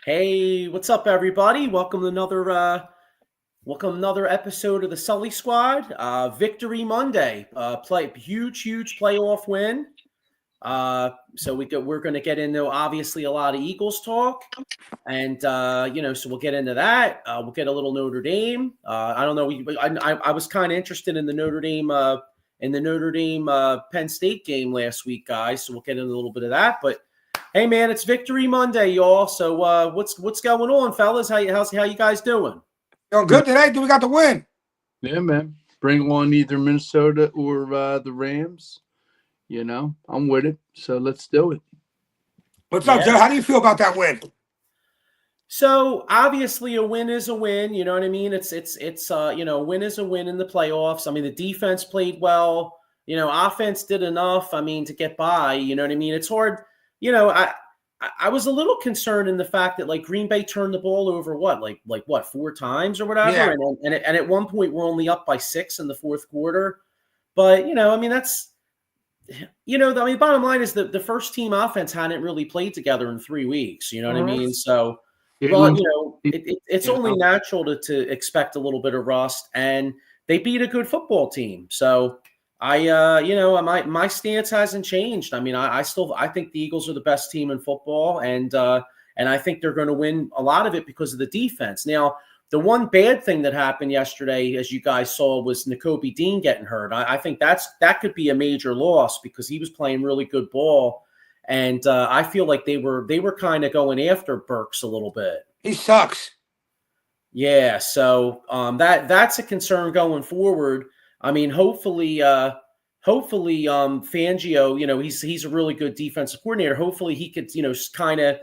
Hey, what's up, everybody? Welcome another episode of the Sully Squad. Victory Monday. Huge playoff win. We're going to get into obviously a lot of Eagles talk, and so we'll get into that. We'll get a little Notre Dame. I don't know. I was kind of interested in the Notre Dame Penn State game last week, guys. So we'll get into a little bit of that, but. Hey man, it's Victory Monday, y'all. So what's going on, fellas? How you guys doing? Doing good today. Do we got the win? Yeah, man. Bring on either Minnesota or the Rams. I'm with it. So let's do it. What's up, Joe? How do you feel about that win? So obviously a win is a win. You know what I mean? It's a win is a win in the playoffs. I mean, the defense played well. Offense did enough. I mean, to get by. You know what I mean? It's hard. I was a little concerned in the fact that like Green Bay turned the ball over four times or whatever, Yeah. and at one point we're only up by 6 in the fourth quarter. But that's bottom line is that the first team offense hadn't really played together in 3 weeks. You know what I mean? So, it's only natural to expect a little bit of rust, and they beat a good football team. So. My stance hasn't changed. I mean, I think the Eagles are the best team in football, and I think they're going to win a lot of it because of the defense. Now, the one bad thing that happened yesterday, as you guys saw, was Nakobe Dean getting hurt. I think that could be a major loss because he was playing really good ball, and I feel like they were kind of going after Burks a little bit. He sucks. Yeah, so that's a concern going forward. I mean, hopefully, Fangio, he's a really good defensive coordinator. Hopefully he could, kind of,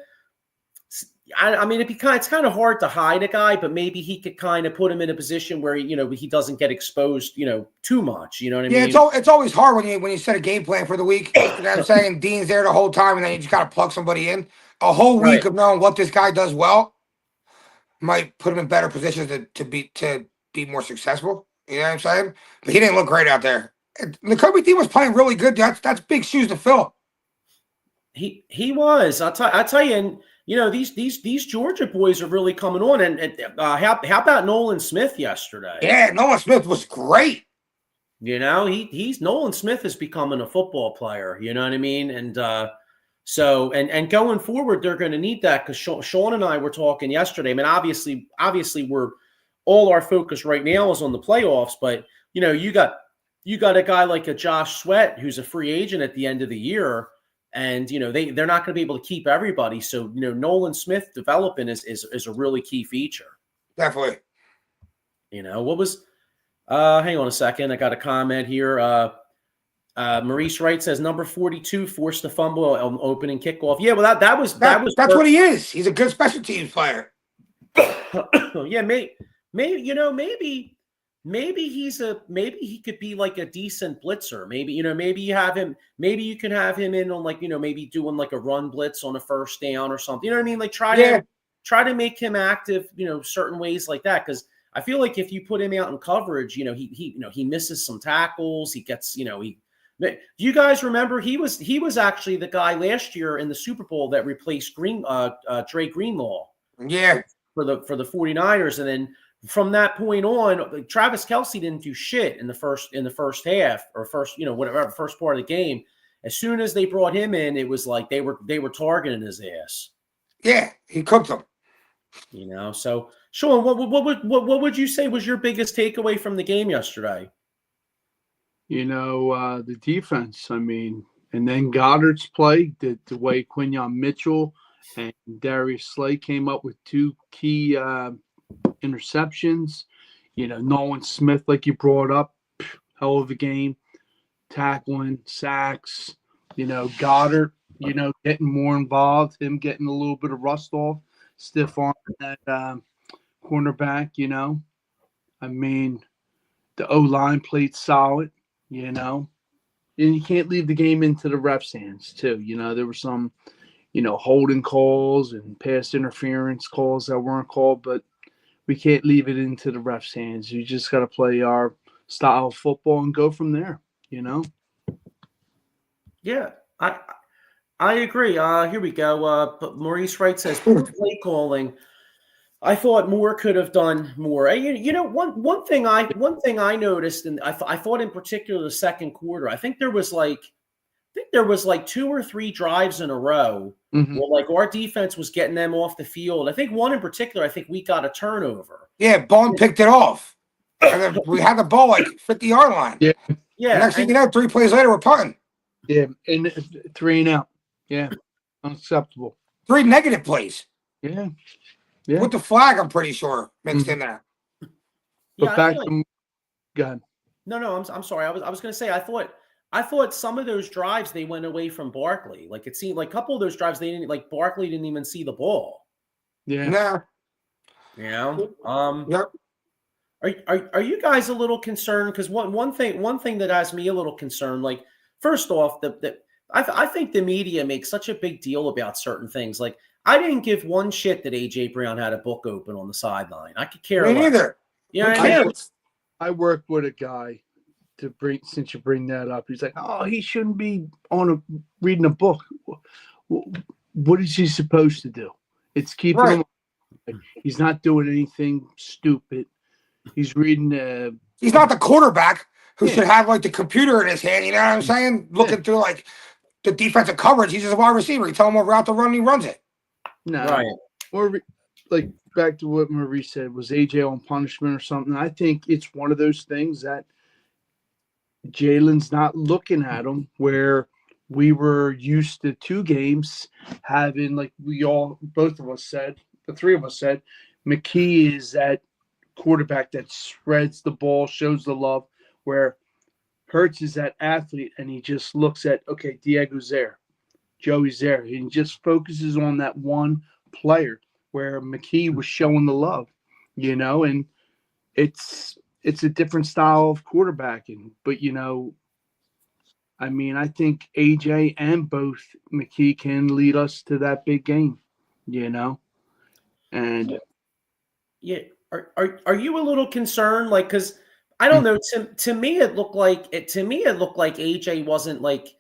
it's kind of hard to hide a guy, but maybe he could kind of put him in a position where, he doesn't get exposed, too much. You know what I mean? Yeah, it's always hard when you set a game plan for the week. You know what I'm saying? Dean's there the whole time, and then you just got to plug somebody in. A whole week of knowing what this guy does well might put him in better positions to be more successful. You know what I'm saying? But he didn't look great out there. Nakobe Dean was playing really good. That's big shoes to fill. He was. I'll tell you, and these Georgia boys are really coming on. And how about Nolan Smith yesterday? Yeah, Nolan Smith was great. He's Nolan Smith is becoming a football player. You know what I mean? And and going forward, they're going to need that because Sean and I were talking yesterday. I mean, obviously, we're. All our focus right now is on the playoffs, but you got a guy like a Josh Sweat who's a free agent at the end of the year, and they're not going to be able to keep everybody. So Nolan Smith developing is a really key feature. Definitely. What was? Hang on a second, I got a comment here. Maurice Wright says number 42 forced a fumble on opening kickoff. Yeah, well that's what he is. He's a good special teams player. Yeah, Maybe he could be like a decent blitzer. Maybe you can have him in on maybe doing like a run blitz on a first down or something. You know what I mean? Like try to make him active, certain ways like that. Because I feel like if you put him out in coverage, he misses some tackles. He gets, Do you guys remember he was actually the guy last year in the Super Bowl that replaced Dre Greenlaw? Yeah. For the 49ers, and then. From that point on, Travis Kelce didn't do shit in the first half or first part of the game. As soon as they brought him in, it was like they were targeting his ass. Yeah, he cooked them. So Sean, what would you say was your biggest takeaway from the game yesterday? The defense. I mean, and then Goddard's play, the way Quinyon Mitchell and Darius Slay came up with 2 key interceptions. Nolan Smith, like you brought up, hell of a game, tackling, sacks. Goddard, getting more involved, him getting a little bit of rust off, stiff arm that cornerback. I mean, the O-line played solid. And you can't leave the game into the refs' hands too. There were some, holding calls and pass interference calls that weren't called, but we can't leave it into the refs' hands. You just got to play our style of football and go from there, Yeah, I agree. Here we go. Maurice Wright says poor play calling. I thought Moore could have done more. You know, one thing I noticed, and I thought in particular the second quarter. I think there was like 2 or 3 drives in a row where like our defense was getting them off the field. I think one in particular, I think we got a turnover. Yeah, Bone picked it off. And then we had the ball like 50-yard line. Yeah. Yeah. Next thing you know, 3 plays later, we're punting. Yeah, and 3 and out. Yeah, unacceptable. 3 negative plays. Yeah. With the flag, I'm pretty sure mixed in there. But back to God. No, I'm sorry. I was going to say I thought some of those drives they went away from Barkley. Like it seemed like a couple of those drives they didn't like Barkley didn't even see the ball. Yeah. Nah. You know. Yep. Are you guys a little concerned? Because one thing that has me a little concerned. Like first off, I think the media makes such a big deal about certain things. Like I didn't give one shit that AJ Brown had a book open on the sideline. I could care less. Me neither. Yeah, I worked with a guy since you bring that up. He's like, oh, he shouldn't be reading a book. What is he supposed to do? It's keeping him. He's not doing anything stupid. He's reading. He's not the quarterback who should have like the computer in his hand. You know what I'm saying? Looking through like the defensive coverage. He's just a wide receiver. You tell him what route to run, and he runs it. No, right. Or like back to what Marie said, was AJ on punishment or something? I think it's one of those things that Jalen's not looking at him, where we were used to 2 games having, like both of us said, the 3 of us said, McKee is that quarterback that spreads the ball, shows the love, where Hurts is that athlete and he just looks at, okay, Diego's there, Joey's there, and he just focuses on that one player, where McKee was showing the love, you know, and it's a different style of quarterbacking. But, you know, I mean, I think AJ and both McKee can lead us to that big game, you know? And yeah, are you a little concerned? Like, because I don't know. To me, it looked like AJ wasn't like,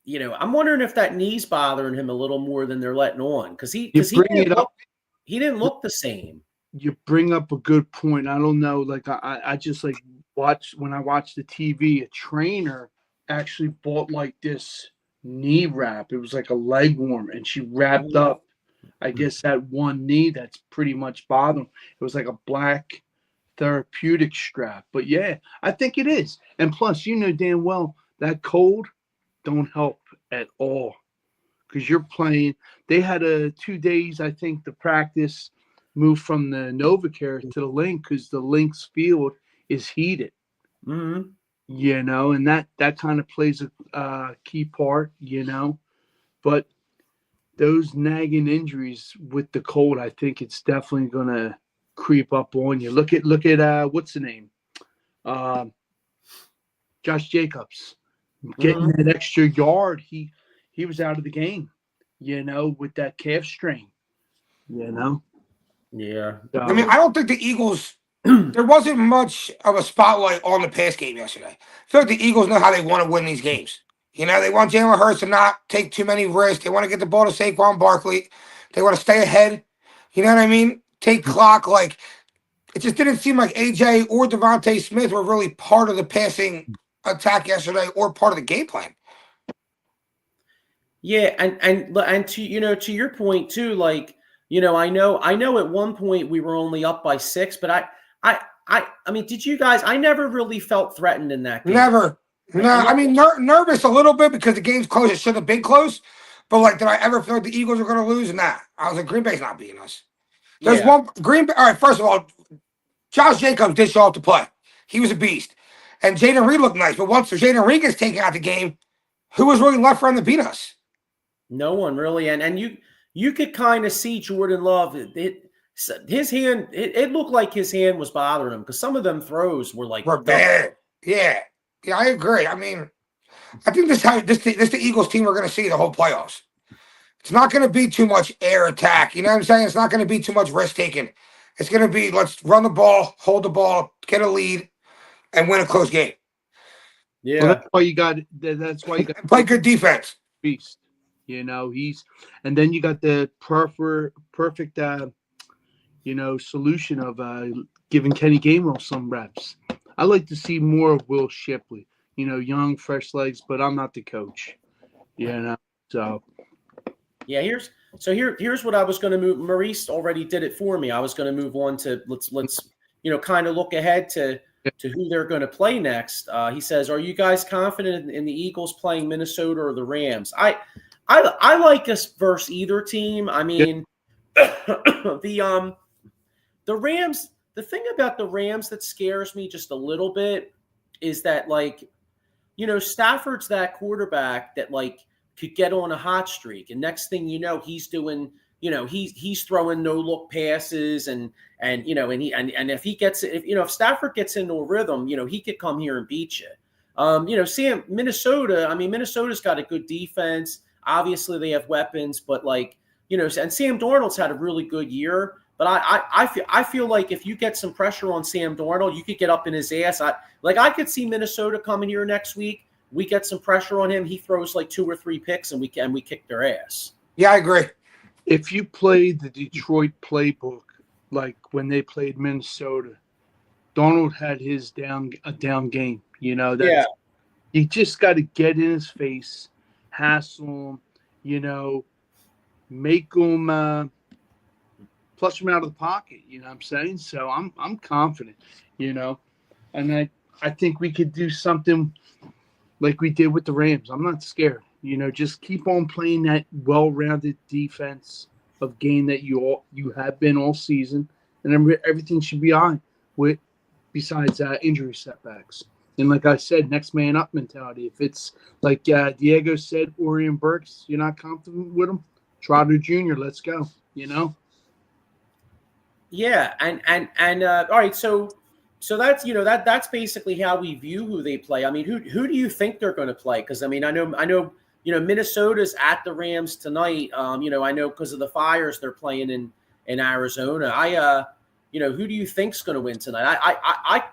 you know. I'm wondering if that knee's bothering him a little more than they're letting on, because he didn't look the same. You bring up a good point. I don't know. Like I just like when I watch the TV, a trainer actually bought like this knee wrap. It was like a leg warm, and she wrapped up, I guess, that one knee that's pretty much bothering. It was like a black therapeutic strap. But yeah, I think it is. And plus, you know damn well that cold don't help at all, because you're playing. They had 2 days, I think, to practice, move from the NovaCare to the Link, because the Link's field is heated. Mm-hmm. You know, and that kind of plays a key part, you know. But those nagging injuries with the cold, I think it's definitely going to creep up on you. Look at what's the name? Josh Jacobs getting that extra yard. He was out of the game, you know, with that calf strain, you know. Yeah. I mean, I don't think the Eagles, there wasn't much of a spotlight on the pass game yesterday. I feel like the Eagles know how they want to win these games. You know, they want Jalen Hurts to not take too many risks. They want to get the ball to Saquon Barkley. They want to stay ahead. You know what I mean? Take clock. Like, it just didn't seem like AJ or Devontae Smith were really part of the passing attack yesterday or part of the game plan. Yeah, and to, you know, to your point too, like, you know, I know at one point we were only up by 6, but I mean, did you guys? I never really felt threatened in that game. Never. No, I mean, nervous a little bit because the game's close. It should have been close. But, like, did I ever feel like the Eagles were going to lose? Nah. I was like, Green Bay's not beating us. There's one Green Bay. All right, first of all, Josh Jacobs did show up to play. He was a beast. And Jaden Reed looked nice. But once Jaden Reed gets taken out the game, who was really left for him to beat us? No one really. And you could kind of see Jordan Love. His hand, it looked like his hand was bothering him, because some of them throws were like bad. Yeah. Yeah, I agree. I mean, I think this the Eagles team we're going to see the whole playoffs. It's not going to be too much air attack. You know what I'm saying? It's not going to be too much risk taking. It's going to be, let's run the ball, hold the ball, get a lead, and win a close game. Yeah, well, that's why you got. That's why you got play good defense. Beast. And then you got the perfect solution of giving Kenny Gainwell some reps. I like to see more of Will Shipley, young, fresh legs, but I'm not the coach, so. Yeah, here's what I was going to move. Maurice already did it for me. I was going to move on to let's kind of look ahead to who they're going to play next. He says, "Are you guys confident in the Eagles playing Minnesota or the Rams?" I like us versus either team. I mean, the Rams. The thing about the Rams that scares me just a little bit is that Stafford's that quarterback that could get on a hot streak, and next thing you know, he's doing, he's throwing no look passes, and if Stafford gets into a rhythm, he could come here and beat you. Minnesota's got a good defense. Obviously, they have weapons, but and Sam Darnold's had a really good year. But I feel like if you get some pressure on Sam Darnold, you could get up in his ass. I could see Minnesota coming here next week. We get some pressure on him. He throws 2 or 3 picks, and we kick their ass. Yeah, I agree. If you play the Detroit playbook, like when they played Minnesota, Darnold had his down game. You just got to get in his face, hassle him, make him flush him out of the pocket. You know what I'm saying? So I'm confident. And I think we could do something like we did with the Rams. I'm not scared. Just keep on playing that well-rounded defense of game that you have been all season, and everything should be on besides injury setbacks. And like I said, next man up mentality. If it's like Diego said, Orion Burks, you're not confident with him, Trotter Jr., let's go. Yeah, and all right, so that's that's basically how we view who they play. I mean, who do you think they're going to play? Because I know Minnesota's at the Rams tonight. I know because of the fires they're playing in Arizona. Who do you think's going to win tonight? I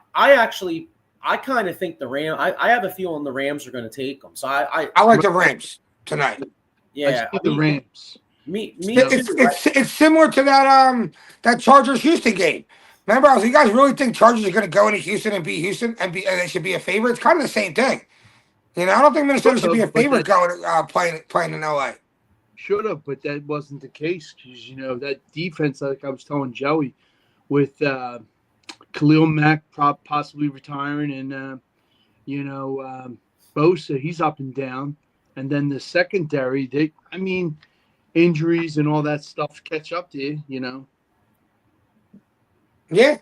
kind of think the Rams. I have a feeling the Rams are going to take them. So I like the Rams tonight. Yeah, the Rams. Me it's similar to that Chargers Houston game. Remember, you guys really think Chargers are going to go into Houston and beat Houston and they should be a favorite? It's kind of the same thing. I don't think Minnesota should be a favorite going playing in LA. Should have, but that wasn't the case because that defense, like I was telling Joey, with Khalil Mack possibly retiring and Bosa, he's up and down, and then the secondary, injuries and all that stuff catch up to you. Yeah.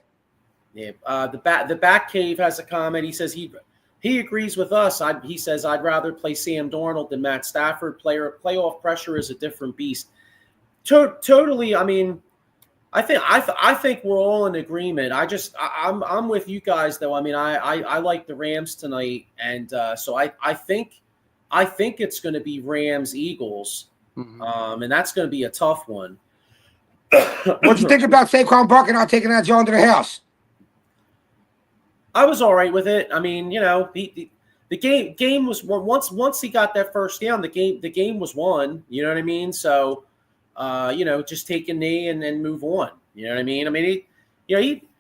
Yeah. The Back Cave has a comment. He says he agrees with us. He says I'd rather play Sam Darnold than Matt Stafford. Playoff pressure is a different beast. Totally. I think we're all in agreement. I'm with you guys though. I like the Rams tonight, and so I think it's going to be Rams Eagles, and that's going to be a tough one. What'd you think about Saquon Barkley not taking that Joe into the house? I was all right with it. The game was won. Once he got that first down, the game was won. You know what I mean? So, just take a knee and then move on. You know what I mean?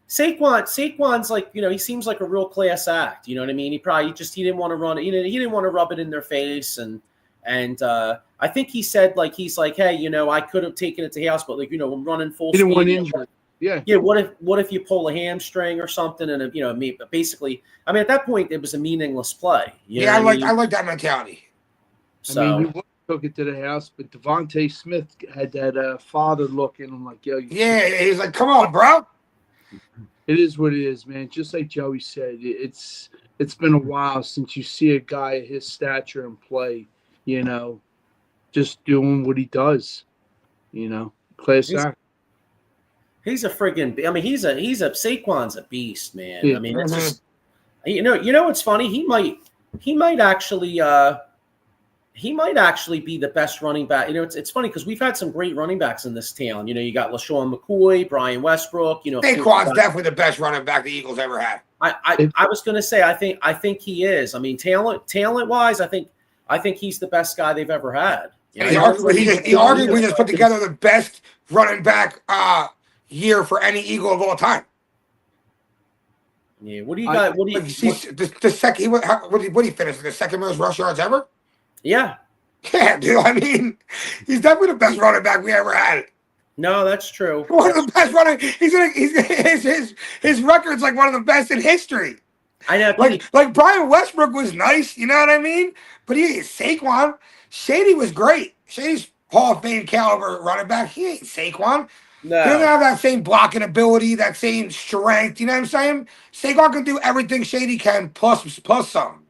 Saquon's he seems like a real class act. You know what I mean? He didn't want to run it. He didn't want to rub it in their face, and I think he said hey, I could have taken it to house, but I'm running full speed. Didn't want injury. Yeah. Yeah. What if you pull a hamstring or something? And basically, at that point, it was a meaningless play. I like that mentality. So he took it to the house, but Devontae Smith had that father look in him like, yo. He's like, come on, bro. It is what it is, man. Just like Joey said, it's been a while since you see a guy of his stature and play. Just doing what he does. Class act. He's a friggin'. Saquon's a beast, man. Yeah. It's just, what's funny? He might actually be the best running back. It's funny because we've had some great running backs in this town. You got LaShawn McCoy, Brian Westbrook. Saquon's definitely the best running back the Eagles ever had. I was going to say I think he is. Talent wise, I think he's the best guy they've ever had. Yeah, he arguably just put together the best running back year for any Eagle of all time. Yeah, what do you got? What do you the second? What did he finish? The second most rush yards ever? Yeah. Yeah, dude. I mean, he's definitely the best running back we ever had. No, that's true. One of the best running. His record's like one of the best in history. I know. Like Brian Westbrook was nice, you know what I mean? But he ain't Saquon. Shady was great. Shady's Hall of Fame caliber running back. He ain't Saquon. No. He doesn't have that same blocking ability, that same strength. You know what I'm saying? Saquon can do everything Shady can, plus some.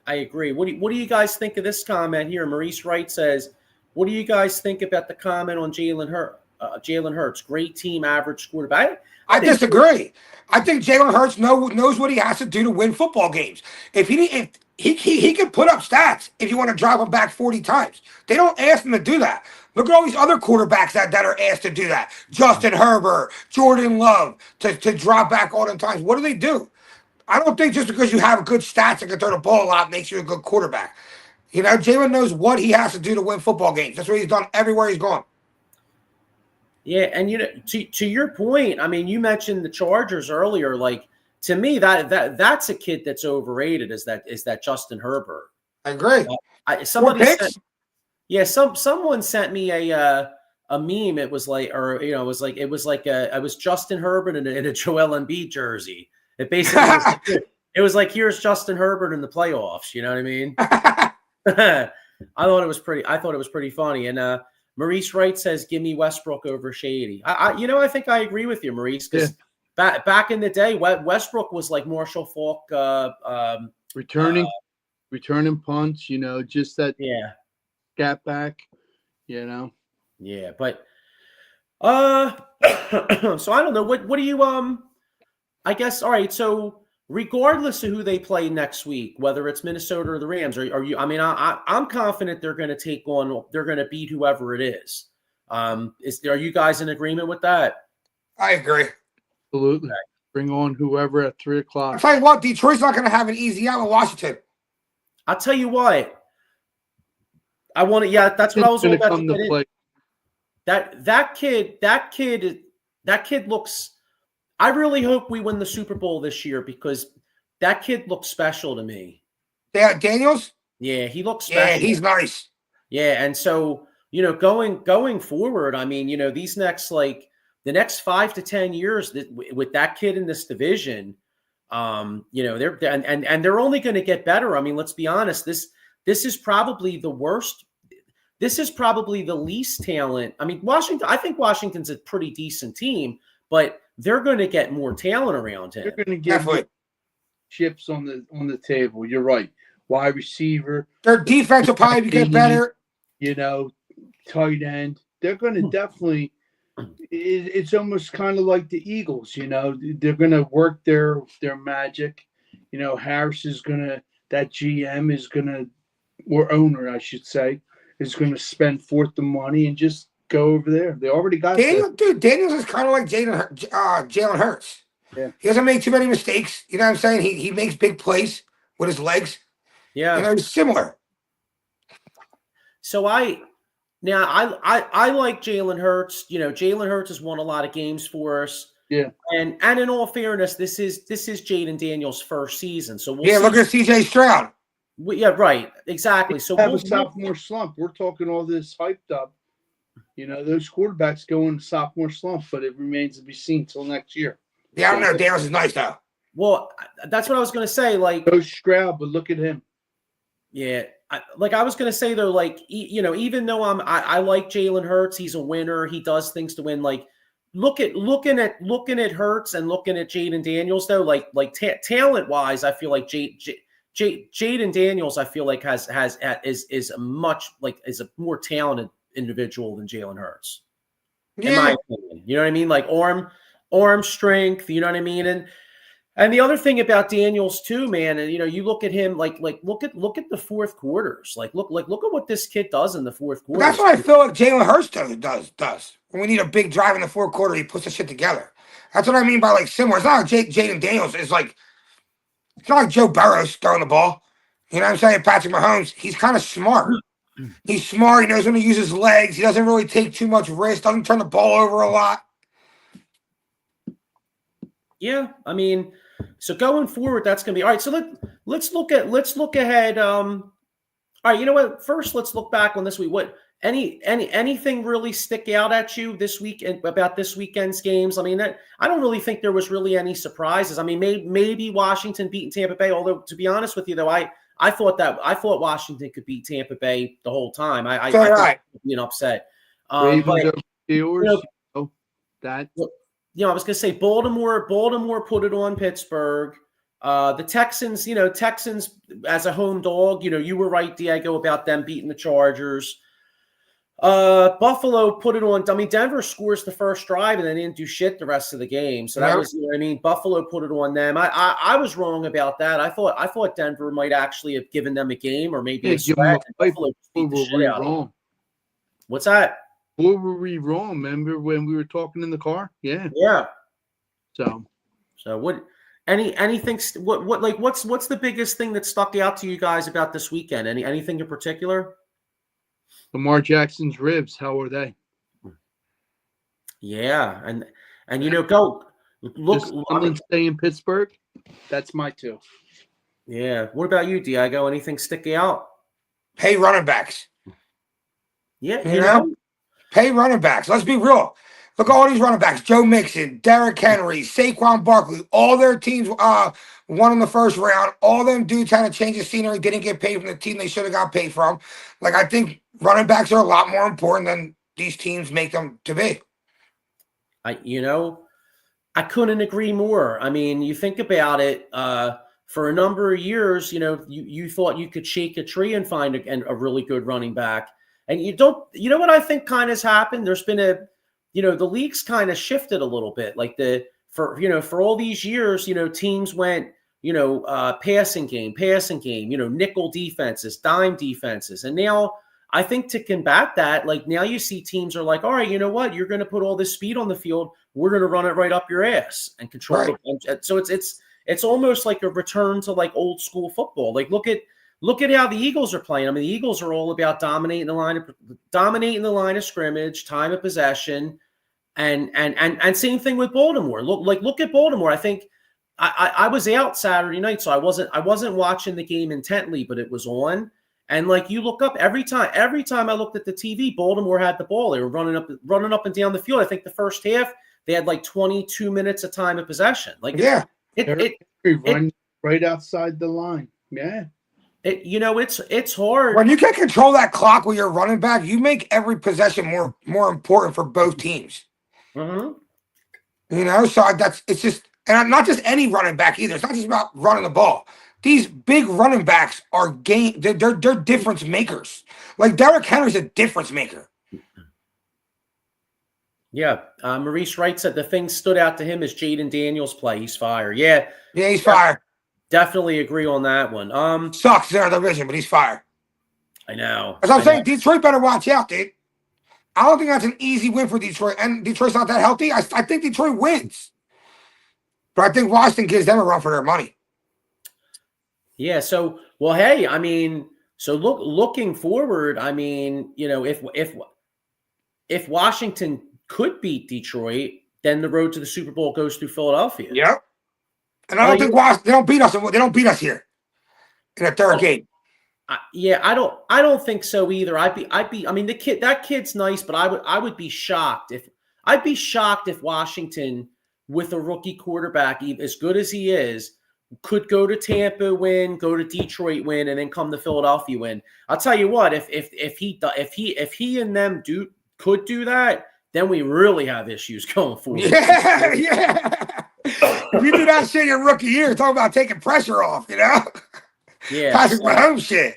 I agree. What do you guys think of this comment here? Maurice Wright says, "What do you guys think about the comment on Jalen Hurts? Great team, average quarterback." I disagree. I think Jalen Hurts knows what he has to do to win football games. If he can put up stats if you want to drive him back 40 times. They don't ask him to do that. Look at all these other quarterbacks that are asked to do that. Justin Herbert, Jordan Love, to drop back all the times. What do? I don't think just because you have good stats and can throw the ball a lot makes you a good quarterback. You know, Jalen knows what he has to do to win football games. That's what he's done everywhere he's gone. Yeah, and to your point, I mean, you mentioned the Chargers earlier. Like, to me, that's a kid that's overrated. Is that Justin Herbert? I agree. Someone sent me a meme. It was like, it was Justin Herbert in a Joel Embiid jersey. It basically was like here's Justin Herbert in the playoffs. You know what I mean? I thought it was pretty funny. And Maurice Wright says, "Give me Westbrook over Shady." I think I agree with you, Maurice, because back in the day, Westbrook was like Marshall Faulk, returning punts. Just that gap back. Yeah, but so I don't know. What do you I guess, all right, so regardless of who they play next week, whether it's Minnesota or the Rams, are you? I mean, I'm confident they're going to beat whoever it is. Are you guys in agreement with that? I agree. Absolutely. Bring on whoever at 3 o'clock. I'll tell you what, Detroit's not going to have an easy out with Washington. I'll tell you what. I want to. Yeah, that's what I was going to play. That kid looks. I really hope we win the Super Bowl this year because that kid looks special to me. Yeah, Daniels? Yeah, he looks special. Yeah, he's nice. Yeah, and so, going forward, I mean, these the next 5 to 10 years with that kid in this division, they're only going to get better. I mean, let's be honest, this is probably the worst. This is probably the least talent. I mean, I think Washington's a pretty decent team, but they're going to get more talent around him. They're going to get chips on the table. You're right. Wide receiver. Their defense will probably get better. Tight end. They're going to definitely. It's almost kind of like the Eagles. They're going to work their magic. Harris is going to. That GM is going to, or owner, I should say, is going to spend forth the money and just go over there. They already got Daniels is kind of like Jalen Hurts. Yeah. He doesn't make too many mistakes. You know what I'm saying? He makes big plays with his legs. Yeah. He's similar. So I like Jalen Hurts. Jalen Hurts has won a lot of games for us. Yeah. And in all fairness, this is Jaden Daniels' first season. So we'll look at CJ Stroud. Yeah, right. Exactly. So we'll have a sophomore slump. We're talking all this hyped up. Those quarterbacks go into sophomore slump, but it remains to be seen till next year. Yeah, I don't know. Daniels is nice, though. Well, that's what I was going to say. Like, go Stroud, but look at him. Yeah. I was going to say, though, like, even though I like Jalen Hurts, he's a winner. He does things to win. Like, looking at Hurts and looking at Jaden Daniels, though, like talent-wise, I feel like Jaden Daniels, I feel like is a more talented individual than Jalen Hurts, in my opinion. You know what I mean? Like arm strength. You know what I mean? And the other thing about Daniels too, man, and you look at him, like look at the fourth quarters. Look at what this kid does in the fourth quarter. That's what I feel like Jalen Hurts does. When we need a big drive in the fourth quarter, he puts the shit together. That's what I mean by like similar. It's not like Jaden Daniels. It's not like Joe Burrow throwing the ball. You know what I'm saying? Patrick Mahomes, he's kind of smart. He's smart. He knows when to use his legs. He doesn't really take too much risk. Doesn't turn the ball over a lot. Yeah, I mean, so going forward, that's going to be all right. So let's look ahead. All right, you know what? First, let's look back on this week. What anything really stick out at you this week about this weekend's games? I mean, I don't really think there was really any surprises. I mean, maybe Washington beating Tampa Bay. Although to be honest with you, though, I thought Washington could beat Tampa Bay the whole time. I thought being upset. Ravens but over Steelers. That. I was going to say Baltimore put it on Pittsburgh. The Texans, Texans as a home dog, you were right, Diego, about them beating the Chargers. Buffalo put it on. I mean, Denver scores the first drive and then didn't do shit the rest of the game. So that was, Buffalo put it on them. I was wrong about that. I thought Denver might actually have given them a game or maybe a sweat. Buffalo beat the shit out of them. What's that? What were we wrong? Remember when we were talking in the car? Yeah. Yeah. So what? Anything? What's the biggest thing that stuck out to you guys about this weekend? Anything in particular? Lamar Jackson's ribs. How are they? Yeah, and go look. Someone stay in Pittsburgh. That's my two. Yeah. What about you, Diego? Anything sticking out? Pay running backs. Yeah. Pay running backs. Let's be real. Look at all these running backs. Joe Mixon, Derrick Henry, Saquon Barkley. All their teams won in the first round. All them dudes had to change the scenery, didn't get paid from the team they should have got paid from. Like, I think running backs are a lot more important than these teams make them to be. I couldn't agree more. I mean, you think about it, for a number of years, you thought you could shake a tree and find a really good running back. And you don't, what I think kind of has happened? There's been the league's kind of shifted a little bit. Like for all these years, teams went, passing game, nickel defenses, dime defenses. And now I think to combat that, like now you see teams are like, all right, you know what? You're going to put all this speed on the field. We're going to run it right up your ass and control it. So it's almost like a return to like old school football. Like look at how the Eagles are playing. I mean, the Eagles are all about dominating the line of scrimmage, time of possession, and same thing with Baltimore. Look at Baltimore. I think I was out Saturday night, so I wasn't watching the game intently, but it was on. And like you look up every time I looked at the TV, Baltimore had the ball. They were running up and down the field. I think the first half they had like 22 minutes of time of possession. Like run right outside the line. Yeah. It's hard. When you can control that clock when you're running back, you make every possession more important for both teams. Mm-hmm. So it's just, and not just any running back either. It's not just about running the ball. These big running backs are they're difference makers. Like Derrick Henry's a difference maker. Yeah. Maurice Wright said the thing stood out to him is Jaden Daniels' play. He's fired. Yeah, he's fired. Definitely agree on that one. Sucks in our division, but he's fired. I know. As I'm saying, Detroit better watch out, dude. I don't think that's an easy win for Detroit, and Detroit's not that healthy. I think Detroit wins, but I think Washington gives them a run for their money. Yeah. So, well, hey, I mean, so looking forward, I mean, if Washington could beat Detroit, then the road to the Super Bowl goes through Philadelphia. Yep. And I don't think they don't beat us. They don't beat us here in the third game. I don't think so either. I mean, that kid's nice, but I would be shocked if Washington, with a rookie quarterback as good as he is, could go to Tampa, win, go to Detroit, win, and then come to Philadelphia, win. I'll tell you what, if he and them could do that, then we really have issues going forward. Yeah. If you do that shit your rookie year, talk about taking pressure off, Yeah. Patrick Mahomes shit.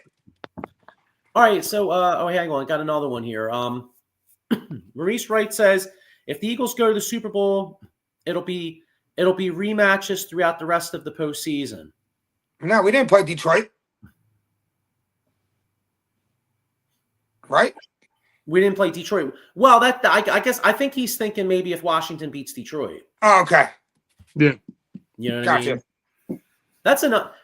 All right, so hang on, got another one here. Maurice Wright says if the Eagles go to the Super Bowl, it'll be rematches throughout the rest of the postseason. No, we didn't play Detroit. Right? We didn't play Detroit. Well, I think he's thinking maybe if Washington beats Detroit. Oh, okay. Yeah. You know what Gotcha. I mean?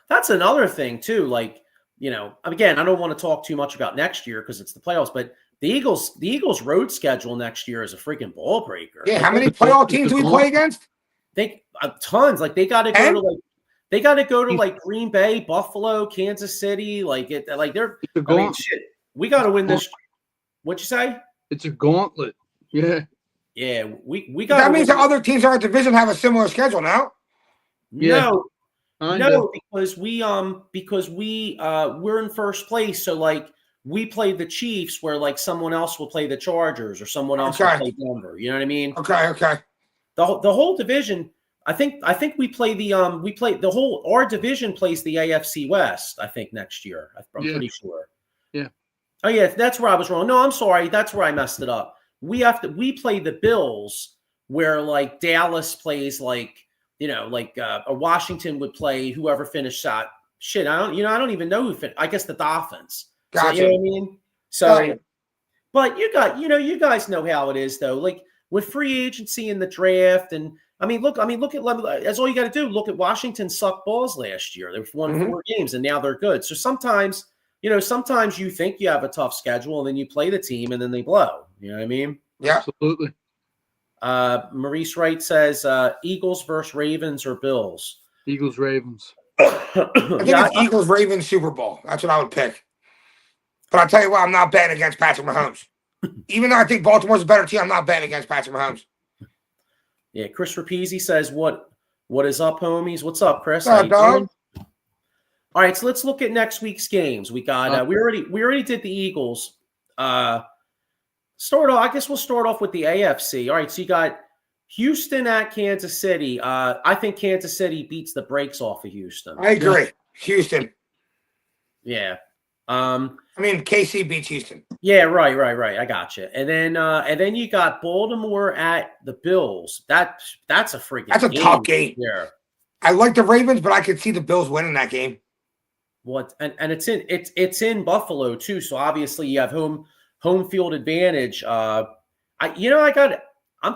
That's another thing too. Like again, I don't want to talk too much about next year because it's the playoffs, but the Eagles road schedule next year is a freaking ball breaker. Yeah, how many playoff teams do we play against? They tons. Like they got to go to like Green Bay, Buffalo, Kansas City. They're. I mean, shit. We got to win this. What'd you say? It's a gauntlet. Yeah. Yeah, we got. That means that other teams in our division have a similar schedule now. Yeah. No, because we're in first place. So like we play the Chiefs, where like someone else will play the Chargers or someone else will play Denver. You know what I mean? Okay. The whole division. I think we play our division plays the AFC West. I think next year. I'm pretty sure. Yeah. Oh yeah, that's where I was wrong. No, I'm sorry. That's where I messed it up. We play the Bills, where like Dallas plays like a Washington would play whoever finished shot. Shit, I don't even know who fit. I guess the Dolphins. Gotcha. So, you know what I mean? So, but you guys know how it is though. Like with free agency and the draft, and look at that's all you got to do. Look at Washington sucked balls last year. They've won 4 games and now they're good. So sometimes you think you have a tough schedule and then you play the team and then they blow. You know what I mean? Yeah, absolutely. Maurice Wright says Eagles versus Ravens or Bills. Eagles, Ravens. I think it's Eagles, Ravens, Super Bowl. That's what I would pick. But I'll tell you what, I'm not betting against Patrick Mahomes. Even though I think Baltimore's a better team, I'm not betting against Patrick Mahomes. Yeah, Chris Rapizzi says, what is up, homies? What's up, Chris? What's up, dog? All right, so let's look at next week's games. We got we already did the Eagles. I guess we'll start off with the AFC. All right, so you got Houston at Kansas City. I think Kansas City beats the brakes off of Houston. I agree. Houston. Yeah. KC beats Houston. Yeah, right. I got you. And then you got Baltimore at the Bills. That's a freaking. That's a tough game. Yeah. I like the Ravens, but I could see the Bills winning that game. What? And it's in Buffalo too. So obviously you have home field advantage. I'm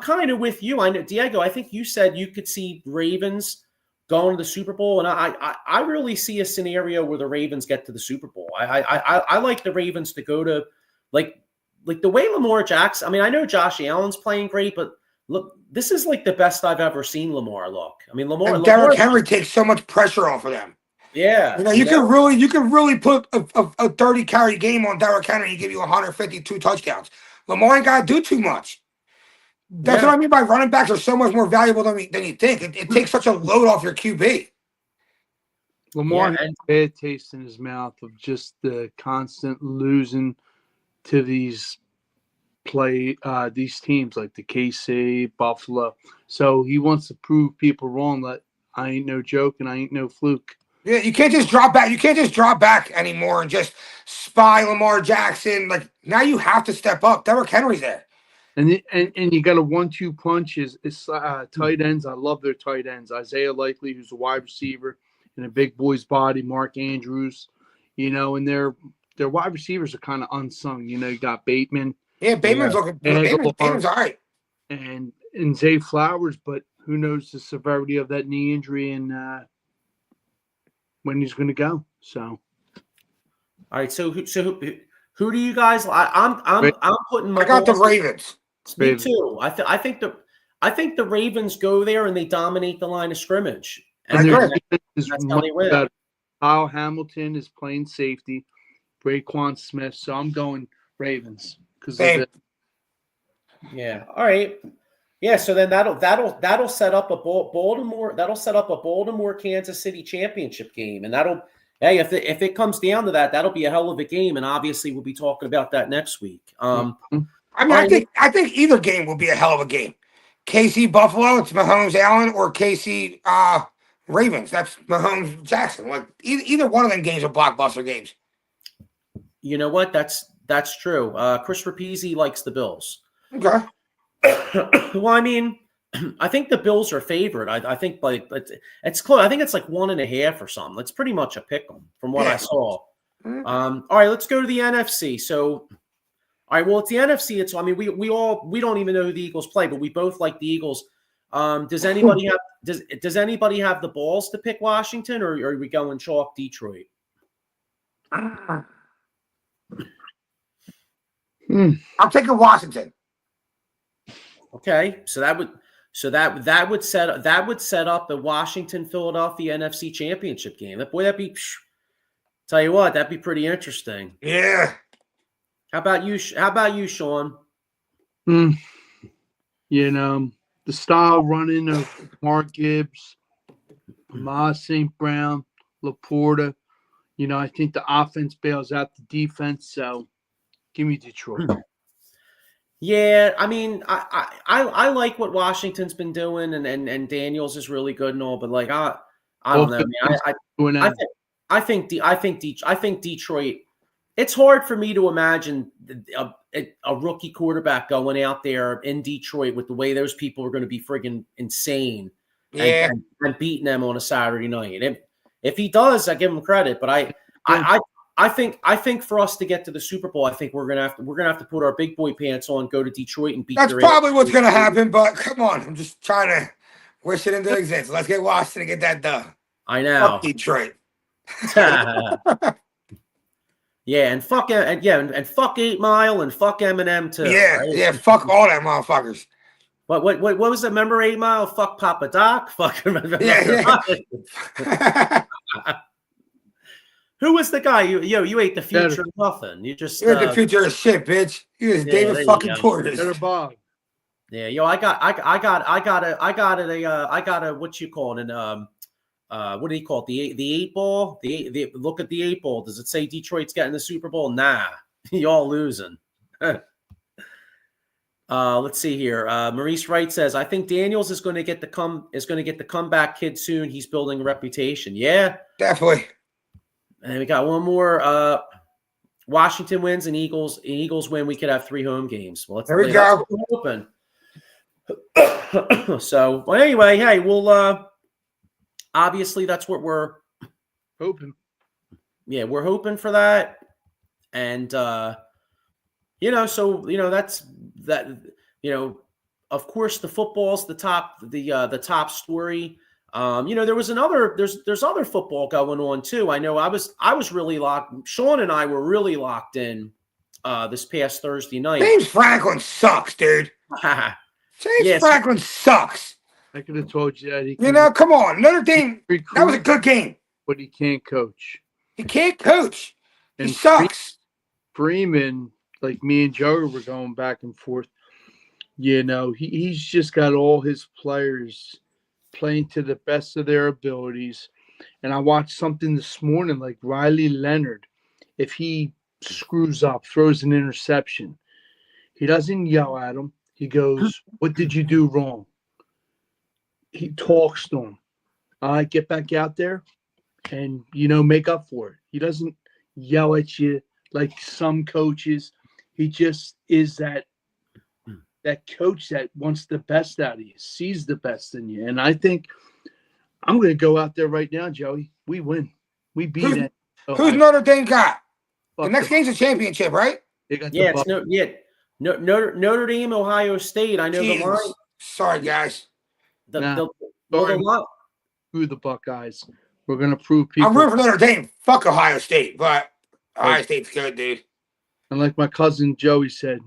kind of with you. I know, Diego, I think you said you could see Ravens going to the Super Bowl, and I really see a scenario where the Ravens get to the Super Bowl. I like the Ravens to go to like the way Lamar Jackson. I know Josh Allen's playing great, but look, this is like the best I've ever seen Lamar look. And Derrick Henry takes so much pressure off of them. Yeah, you can really put a 30 carry game on Derrick Henry and give you 152 touchdowns. Lamar ain't got to do too much. That's what I mean by running backs are so much more valuable than you think. It takes such a load off your QB. Lamar has a bad taste in his mouth of just the constant losing to these teams like the KC, Buffalo. So he wants to prove people wrong that I ain't no joke and I ain't no fluke. Yeah, you can't just drop back. You can't just drop back anymore and just spy Lamar Jackson. Like now you have to step up. Derrick Henry's there. And you got a 1-2 punch is tight ends. I love their tight ends. Isaiah Likely, who's a wide receiver in a big boy's body. Mark Andrews, and their wide receivers are kind of unsung. You got Bateman. Yeah, Bateman's looking. Bateman's all right. And Zay Flowers, but who knows the severity of that knee injury and when he's going to go. So, all right. So who do you guys? I'm putting my. I got the Ravens. Me too. I think the Ravens go there and they dominate the line of scrimmage. And that's how they win. Kyle Hamilton is playing safety. Raekwon Smith. So I'm going Ravens Yeah. All right. Yeah. So then that'll set up a Baltimore Kansas City championship game, and if it comes down to that, that'll be a hell of a game, and obviously we'll be talking about that next week. I think either game will be a hell of a game. KC Buffalo, it's Mahomes Allen, or KC Ravens. That's Mahomes Jackson. Like either one of them games are blockbuster games. You know what? That's true. Chris Rapizzi likes the Bills. Okay. Well, I think the Bills are favored. I think it's close. I think it's like 1.5 or something. It's pretty much a pick 'em from what I saw. All right, let's go to the NFC. So, all right, well, it's the NFC. We don't even know who the Eagles play, but we both like the Eagles. Does anybody have the balls to pick Washington, or are we going chalk Detroit? I'm taking Washington. Okay, so that would set up the Washington Philadelphia NFC Championship game. That'd be. Tell you what, that'd be pretty interesting. Yeah. How about you, Sean? You know, the style running of Mark Gibbs, Amaz St. Brown, Laporta. You know, I think the offense bails out the defense. So, give me Detroit. Yeah, I mean, I like what Washington's been doing, and Daniels is really good and all, but like I don't know. I think Detroit. It's hard for me to imagine a rookie quarterback going out there in Detroit with the way those people are going to be friggin' insane, and beating them on a Saturday night. If he does, I give him credit, but I think for us to get to the Super Bowl, I think we're gonna have to put our big boy pants on, go to Detroit, and beat. That's probably what's gonna happen. But come on, I'm just trying to wish it into existence. Let's get Washington and get that done. I know. Fuck Detroit. Yeah, and fuck 8 Mile and fuck Eminem too. Yeah, right? yeah, fuck all that motherfuckers. What was it? Remember 8 Mile? Fuck Papa Doc. Fuck. Yeah. Who was the guy? You ate the future of nothing. You just you're the future of shit, bitch. You was David fucking Porter. Yeah, I got a what you call it? What do you call it? The 8 ball. The look at the 8 ball. Does it say Detroit's getting the Super Bowl? Nah, y'all losing. Let's see here. Maurice Wright says, I think Daniels is going to get the comeback kid soon. He's building a reputation. Yeah, definitely. And we got one more. Washington wins and Eagles win. We could have 3 home games. Well, there we go. Open. So, well, anyway, hey, we'll obviously that's what we're hoping. Yeah, we're hoping for that, and that's that. Of course, the football's the top story. There's other football going on too. I know I was really locked. Sean and I were really locked in this past Thursday night. James Franklin sucks, dude. James Franklin sucks. I could have told you that. Come on. Notre Dame, that was a good game. But he can't coach. He can't coach. He sucks. Freeman, like me and Joe were going back and forth. He's just got all his players playing to the best of their abilities. And I watched something this morning like Riley Leonard. If he screws up, throws an interception, he doesn't yell at him. He goes, "What did you do wrong?" He talks to him. All right, get back out there and, make up for it. He doesn't yell at you like some coaches. He just is that coach that wants the best out of you, sees the best in you. And I think I'm going to go out there right now, Joey. We win. We beat it. Who's Notre Dame got? The next game's a championship, right? They got Notre Dame, Ohio State. I know the line. Sorry, guys. Screw the Buckeyes. We're going to prove people. I'm rooting for Notre Dame. Fuck Ohio State, but Ohio State's good, dude. And like my cousin Joey said,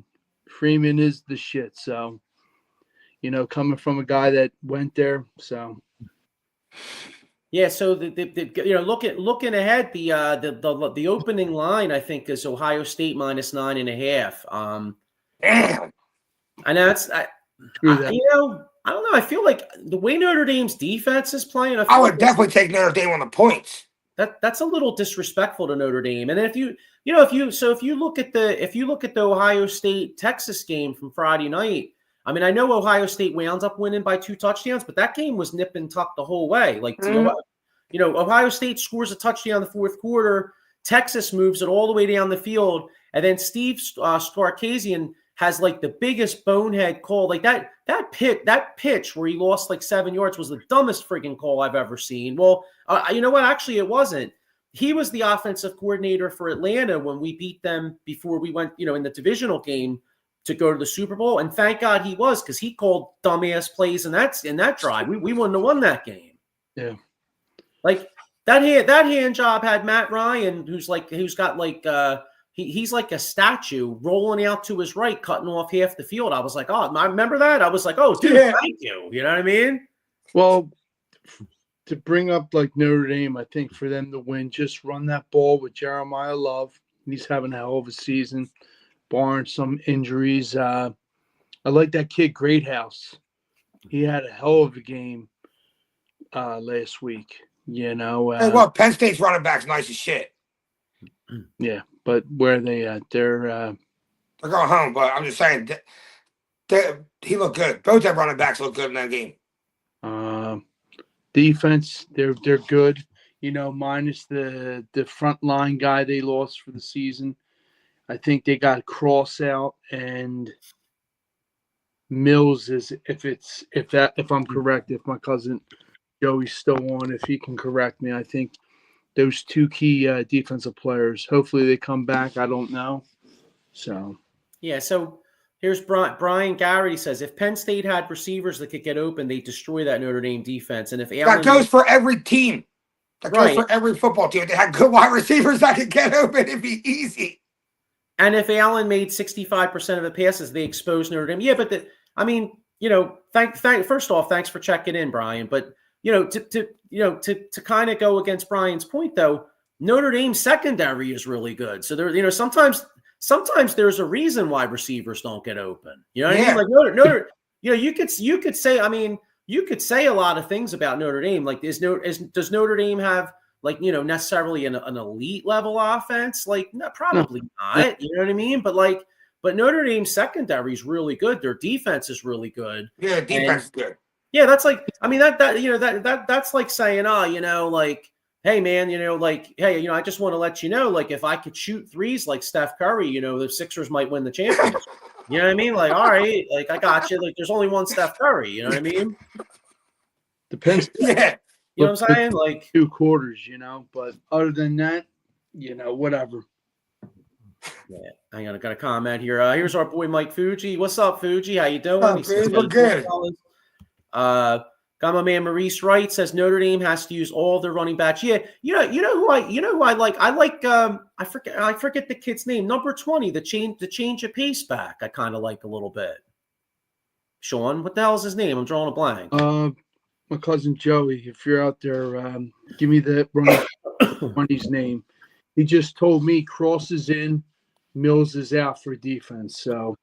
Freeman is the shit. So, coming from a guy that went there, so. Yeah, so looking ahead, the opening line I think is Ohio State -9.5. Damn. I know I don't know. I feel like the way Notre Dame's defense is playing, I would definitely take Notre Dame on the points. That's a little disrespectful to Notre Dame. And then if you look at the Ohio State Texas game from Friday night, I mean, I know Ohio State wound up winning by 2 touchdowns, but that game was nip and tuck the whole way. Like, Ohio State scores a touchdown in the fourth quarter. Texas moves it all the way down the field, and then Steve Sarkisian has like the biggest bonehead call. Like that pitch where he lost like 7 yards was the dumbest freaking call I've ever seen. Well, you know what? Actually, it wasn't. He was the offensive coordinator for Atlanta when we beat them before we went, in the divisional game to go to the Super Bowl. And thank God he was, because he called dumbass plays in that drive. We wouldn't have won that game. Yeah. Like, That hand job had Matt Ryan, who's got like he's like a statue rolling out to his right, cutting off half the field. I was like, oh, I remember that. I was like, oh, dude, thank you. You know what I mean? Well, to bring up like Notre Dame, I think for them to win, just run that ball with Jeremiah Love. He's having a hell of a season, barring some injuries. I like that kid Greathouse. He had a hell of a game last week. You know, hey, well, Penn State's running back's nice as shit. Yeah, but where are they at? They're going home, but I'm just saying he looked good. Both their running backs look good in that game. Defense, they're good. You know, minus the front line guy they lost for the season. I think they got Cross out and Mills is if I'm correct, if my cousin Joey's still on, if he can correct me, I think those two key defensive players. Hopefully they come back. I don't know. So yeah. So here's Brian Garrity says if Penn State had receivers that could get open, they destroy that Notre Dame defense. And if that goes for every team, that goes for every football team. If they had good wide receivers that could get open, it'd be easy. And if Allen made 65% of the passes, they exposed Notre Dame. Yeah, but first off, thanks for checking in, Brian. But to kind of go against Brian's point, though, Notre Dame's secondary is really good. So there, sometimes there's a reason why receivers don't get open. You know what I mean? Like Notre, you could say, I mean, you could say a lot of things about Notre Dame. Like, does Notre Dame have necessarily an elite level offense? Like, no, probably not. You know what I mean? But Notre Dame's secondary is really good. Their defense is really good. Yeah, defense is good. Yeah, that's like, I mean, that's like saying, hey man, hey, I just want to let you know, like, if I could shoot threes like Steph Curry, the Sixers might win the championship. You know what I mean? Like, all right, like, I got you. Like, there's only one Steph Curry. You know what I mean? Depends. Yeah. You know what I'm saying? Like 2 quarters, but other than that, whatever. Yeah, hang on. I got a comment here. Here's our boy Mike Fuji. What's up, Fuji? How you doing? We're good. Got my man Maurice Wright says Notre Dame has to use all their running backs. Yeah, you know who I like. I like I forget the kid's name. Number 20, the change of pace back. I kind of like a little bit. Sean, what the hell is his name? I'm drawing a blank. My cousin Joey. If you're out there, give me the runner's name. He just told me Cross is in, Mills is out for defense. So,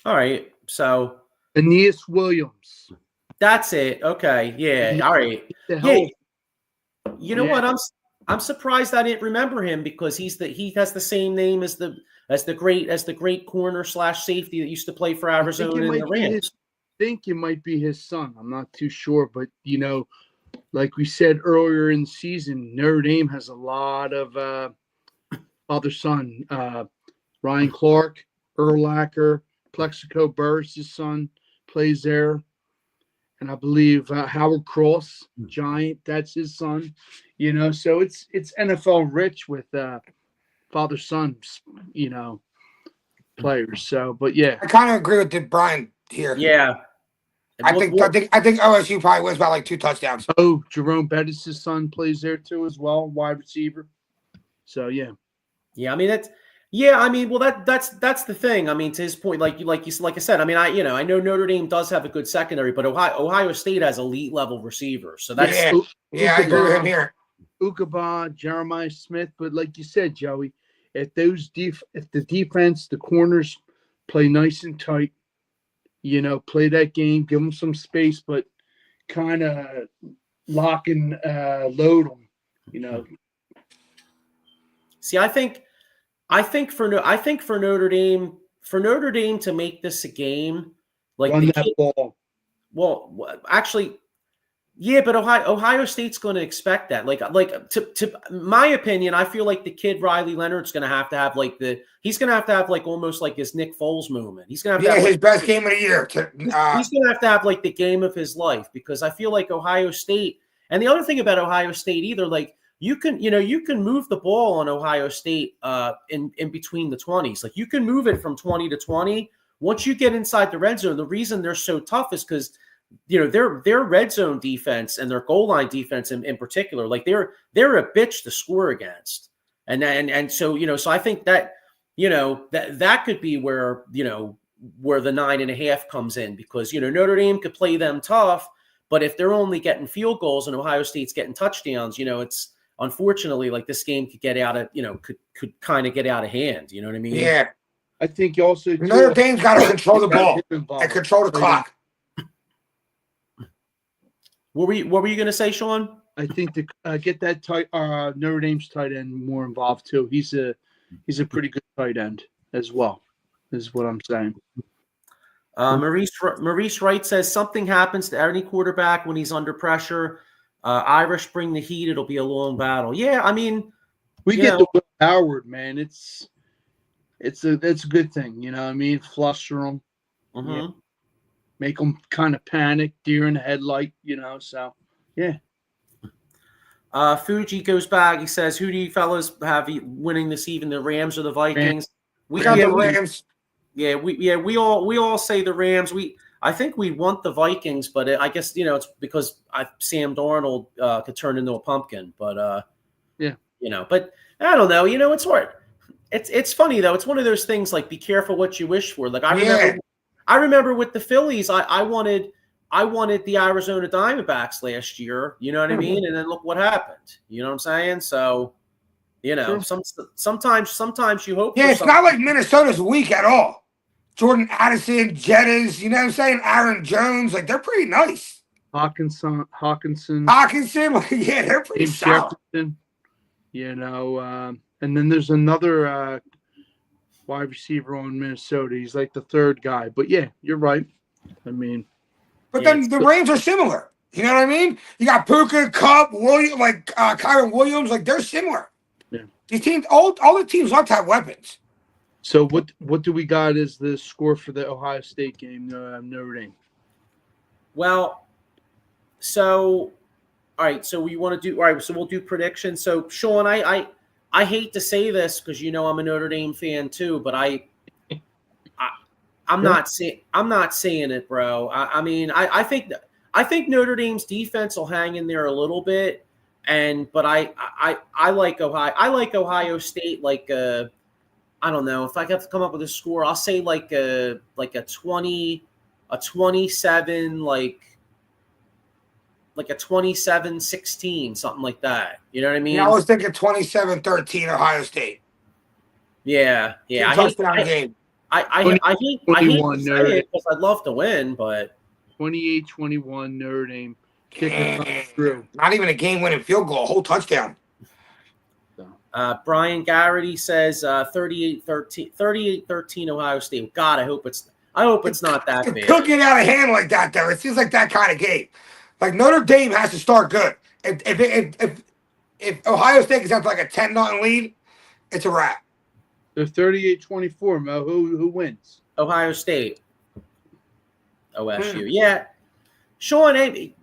all right. So Aeneas Williams. That's it. Okay. Yeah. All right. Yeah. You know what? I'm surprised I didn't remember him because he has the same name as the great corner / safety that used to play for Arizona and the Rams. I think it might be his son. I'm not too sure, but like we said earlier in the season, Notre Dame has a lot of father-son. Ryan Clark, Urlacher, Plexico Burris, his son, plays there. And I believe Howard Cross, Giant, that's his son. So it's NFL rich with father-son, players. So, but yeah. I kind of agree with Brian here. Yeah. I think OSU probably wins by like 2 touchdowns. Oh, Jerome Bettis' son plays there too as well, wide receiver. So yeah. Yeah, I mean that's the thing. I mean, to his point, like I said, I mean, I know Notre Dame does have a good secondary, but Ohio State has elite level receivers. So that's I agree with him here. Ukaba, Jeremiah Smith, but like you said, Joey, if the defense, the corners play nice and tight, play that game, give them some space, but kind of lock and load them, See, I think for Notre Dame to make this a game, like run that ball. Well, actually, yeah, but Ohio State's going to expect that. Like to my opinion, I feel like the kid Riley Leonard's going to have he's going to have like almost like his Nick Foles moment. He's going to have his best game of the year. He's going to have like the game of his life because I feel like Ohio State. And the other thing about Ohio State either, like you can move the ball on Ohio State in between the 20s. Like you can move it from 20 to 20. Once you get inside the red zone, the reason they're so tough is because their red zone defense and their goal line defense in particular, like they're a bitch to score against. And so, so I think that, that could be where, where the 9.5 comes in, because, Notre Dame could play them tough, but if they're only getting field goals and Ohio State's getting touchdowns, it's unfortunately like this game could get out of, could kind of get out of hand. You know what I mean? Yeah. I think you also Notre Dame's got to control the ball and control the clock. What were you going to say, Sean? I think to get that Notre Dame's tight end more involved too. He's a pretty good tight end as well, is what I'm saying. Maurice Wright says something happens to any quarterback when he's under pressure. Irish bring the heat. It'll be a long battle. Yeah, I mean, we get the Will Howard, man. It's a good thing, you know what I mean? Fluster them, make them kind of panic, deer in the headlight, So yeah. Fuji goes back. He says, "Who do you fellas have winning this evening? The Rams or the Vikings?" We got the Rams. We all say the Rams. I think we want the Vikings, but I guess it's because Sam Darnold could turn into a pumpkin. But but I don't know. It's hard. It's funny though. It's one of those things like be careful what you wish for. Like I remember with the Phillies, I wanted the Arizona Diamondbacks last year. You know what I mean? And then look what happened. You know what I'm saying? So sometimes you hope. Yeah, it's not like Minnesota's weak at all. Jordan Addison, Jettas, you know what I'm saying? Aaron Jones, like they're pretty nice. Hawkinson, yeah, they're pretty solid. And then there's another wide receiver on Minnesota. He's like the third guy. But yeah, you're right. I mean, but then the Rams are similar. You know what I mean? You got Puka, Cup, Williams, like Kyron Williams, like they're similar. Yeah. These teams, all the teams love to have weapons. So what do we got as the score for the Ohio State game, Notre Dame? Well, so all right, so we want to do all right. So we'll do predictions. So Sean, I hate to say this because I'm a Notre Dame fan too, but I'm not saying it, bro. I mean, I think Notre Dame's defense will hang in there a little bit, but I like Ohio. I like Ohio State like I don't know if I have to come up with a score. I'll say like a 27 like a 27-16, something like that. You know what I mean? Yeah, I was thinking 27-13 Ohio State. Yeah. Touchdown game. I hate to say it because I'd love to win, but 28-21 Notre Dame kicking through. Not even a game-winning field goal, a whole touchdown. Brian Garrity says 38-13 Ohio State. God, I hope it's not that big. It could get out of hand like that, though. It seems like that kind of game. Like Notre Dame has to start good. If Ohio State gets out to like a 10-0 lead, it's a wrap. They're 38-24, Mo. Who wins? Ohio State. OSU. Yeah. Sean, I'm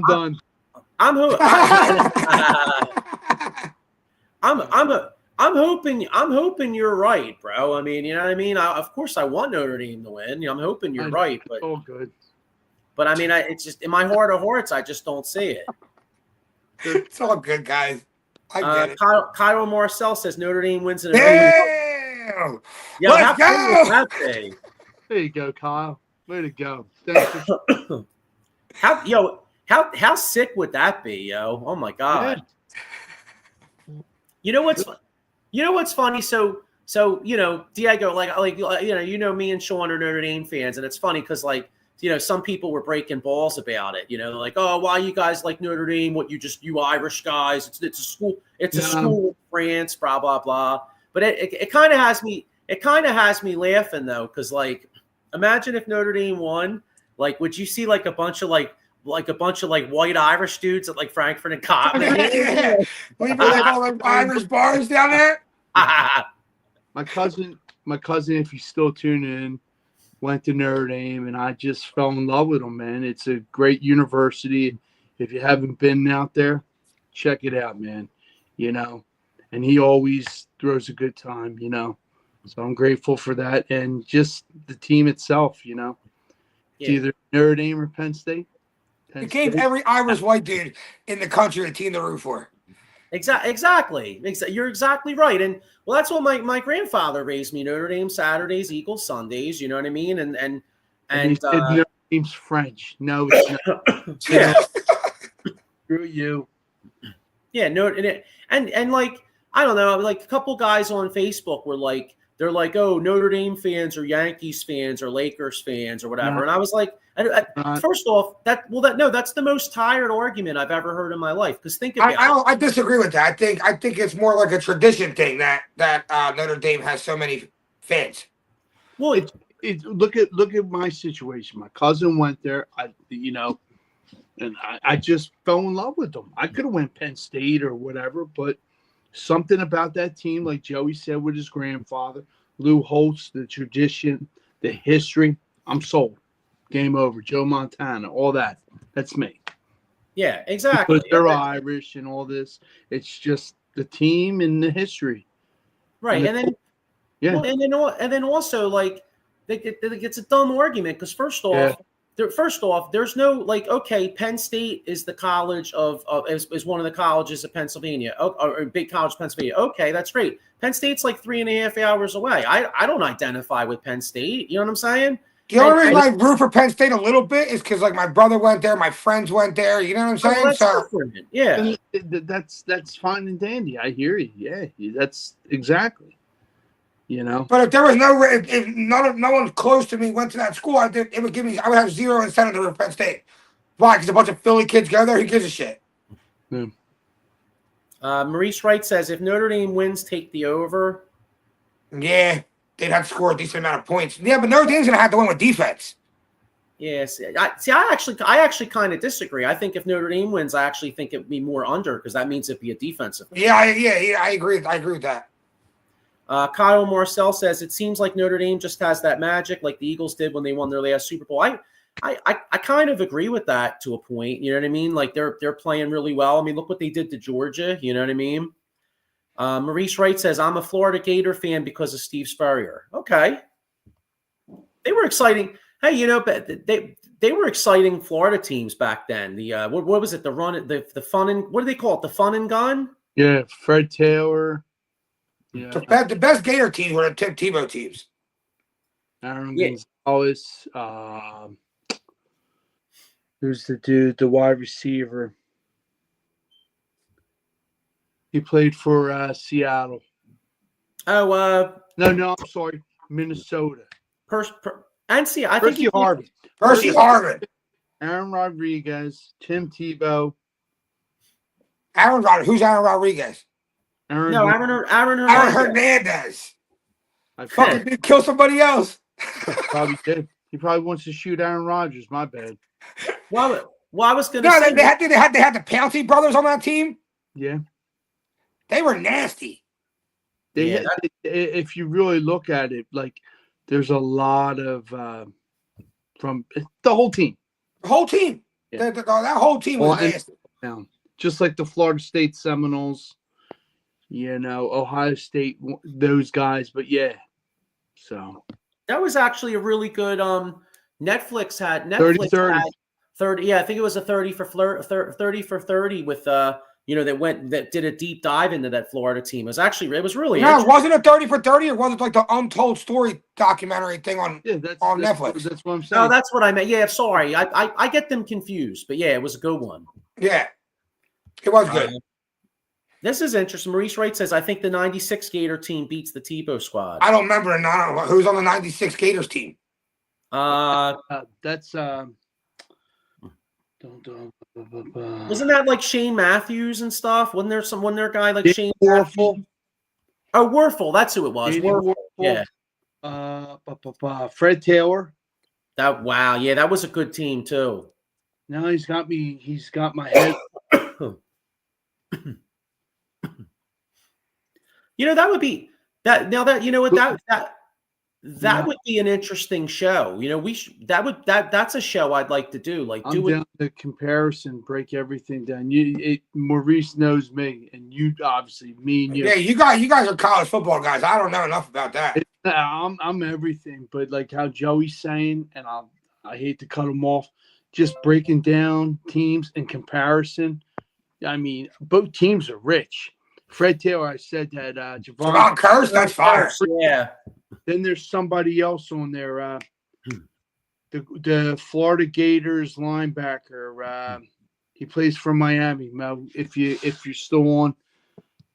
done. I'm hoping you're right, bro. I mean, you know what I mean? Of course I want Notre Dame to win. I'm hoping you're right, but all good. But I mean, it's just in my heart of hearts, I just don't see it. It's all good, guys. I get it. Kyle Marcel says Notre Dame wins in a Damn! Yeah, let's go! There you go, Kyle. Way to go. Thanks for How sick would that be, yo? Oh my God. Yeah. You know what's funny? So Diego, like me and Sean are Notre Dame fans, and it's funny because some people were breaking balls about it. They're like, oh, why you guys like Notre Dame? You Irish guys? It's a school. It's a school in France. Blah blah blah. But it kind of has me. It kind of has me laughing though, because imagine if Notre Dame won. Would you see a bunch of white Irish dudes at Frankfurt and Cotton? Yeah. What do you call them Irish bars down there? My cousin, if he's still tuning in, went to Notre Dame, and I just fell in love with him, man. It's a great university. If you haven't been out there, check it out, man. And he always throws a good time, So I'm grateful for that. And just the team itself, It's either Notre Dame or Penn State. It gave every Irish white dude in the country a team to root for. Exactly. You're exactly right. And well, that's what my grandfather raised me. Notre Dame Saturdays, Eagles Sundays. You know what I mean? And he said Notre Dame's French. No, it's not. Yeah. Screw you. Yeah. No. And like I don't know. Like a couple guys on Facebook were like, they're like, oh, Notre Dame fans or Yankees fans or Lakers fans or whatever. And I was like, first off, that's the most tired argument I've ever heard in my life. Because think about it. I disagree with that. I think it's more like a tradition thing that Notre Dame has so many fans. Well, look at my situation. My cousin went there. And I just fell in love with them. I could have went Penn State or whatever, but something about that team, like Joey said with his grandfather, Lou Holtz, the tradition, the history, I'm sold. Game over. Joe Montana, all that. That's me. Yeah, exactly. Because they're Irish and all this. It's just the team and the history. Right. And then also like it's a dumb argument because first off, there's no like, okay, Penn State is the college is one of the colleges of Pennsylvania, or big college of Pennsylvania. Okay, that's great. Penn State's like 3.5 hours away. I don't identify with Penn State. You know what I'm saying? The only reason I root for Penn State a little bit is because like my brother went there, my friends went there. You know what I'm saying? That's different. Yeah, that's fine and dandy. I hear you. Yeah, that's exactly. You know, but if there was if no one close to me went to that school, I would have zero incentive to root for Penn State. Why? Because a bunch of Philly kids go there. Who gives a shit? Yeah. Maurice Wright says if Notre Dame wins, take the over. Yeah, they'd have to score a decent amount of points. Yeah, but Notre Dame's gonna have to win with defense. Yes, I actually kind of disagree. I think if Notre Dame wins, I actually think it'd be more under because that means it'd be a defensive. Yeah, I agree. I agree with that. Kyle Marcel says it seems like Notre Dame just has that magic, like the Eagles did when they won their last Super Bowl. I kind of agree with that to a point. You know what I mean? Like they're playing really well. I mean, look what they did to Georgia. You know what I mean? Maurice Wright says I'm a Florida Gator fan because of Steve Spurrier. Okay, they were exciting. Hey, but they were exciting Florida teams back then. The what was it? The fun and what do they call it? The fun and gun. Yeah, Fred Taylor. Yeah, the best Gator teams were the Tim Tebow teams. Aaron Gonzalez. Who's the dude? The wide receiver. He played for Seattle. Oh, no, I'm sorry, Minnesota. And see, I think Percy Harvin. Aaron Rodriguez, Tim Tebow. Who's Aaron Rodriguez? Aaron Hernandez. I fucking did kill somebody else. Probably did. He probably wants to shoot Aaron Rodgers. My bad. Well, I was going to say they had the Pouncey brothers on that team. Yeah, they were nasty. If you really look at it, like there's a lot of from the whole team. The whole team. Yeah. That whole team was nasty. Just like the Florida State Seminoles. Ohio State, those guys, but yeah. So that was actually a really good. Netflix had 30. Yeah, I think it was a 30 for 30 with that did a deep dive into that Florida team. It was really. No, wasn't it 30 for 30, or was it like the Untold Story documentary thing on Netflix? That's what I'm saying. No, that's what I meant. Yeah, sorry, I get them confused, but yeah, it was a good one. Yeah, it was good. This is interesting. Maurice Wright says, I think the 96 Gator team beats the Tebow squad. I don't remember who's on the 96 Gators team. That's wasn't that like Shane Matthews and stuff? Wasn't there a guy like Shane Werfel? Oh, Werfel. That's who it was. Werfel. Yeah. Fred Taylor. That was a good team too. Now he's got my head. That would be that. Now that that would be an interesting show. That's a show I'd like to do. Like down the comparison, break everything down. Maurice knows me, and you obviously me and you. Yeah, you guys are college football guys. I don't know enough about that. I'm everything, but like how Joey's saying, and I hate to cut them off. Just breaking down teams in comparison. I mean, both teams are rich. Fred Taylor, I said that Javon Curse, that's fire. Yeah. Then there's somebody else on there. The Florida Gators linebacker. He plays for Miami. Mel, if you're still on,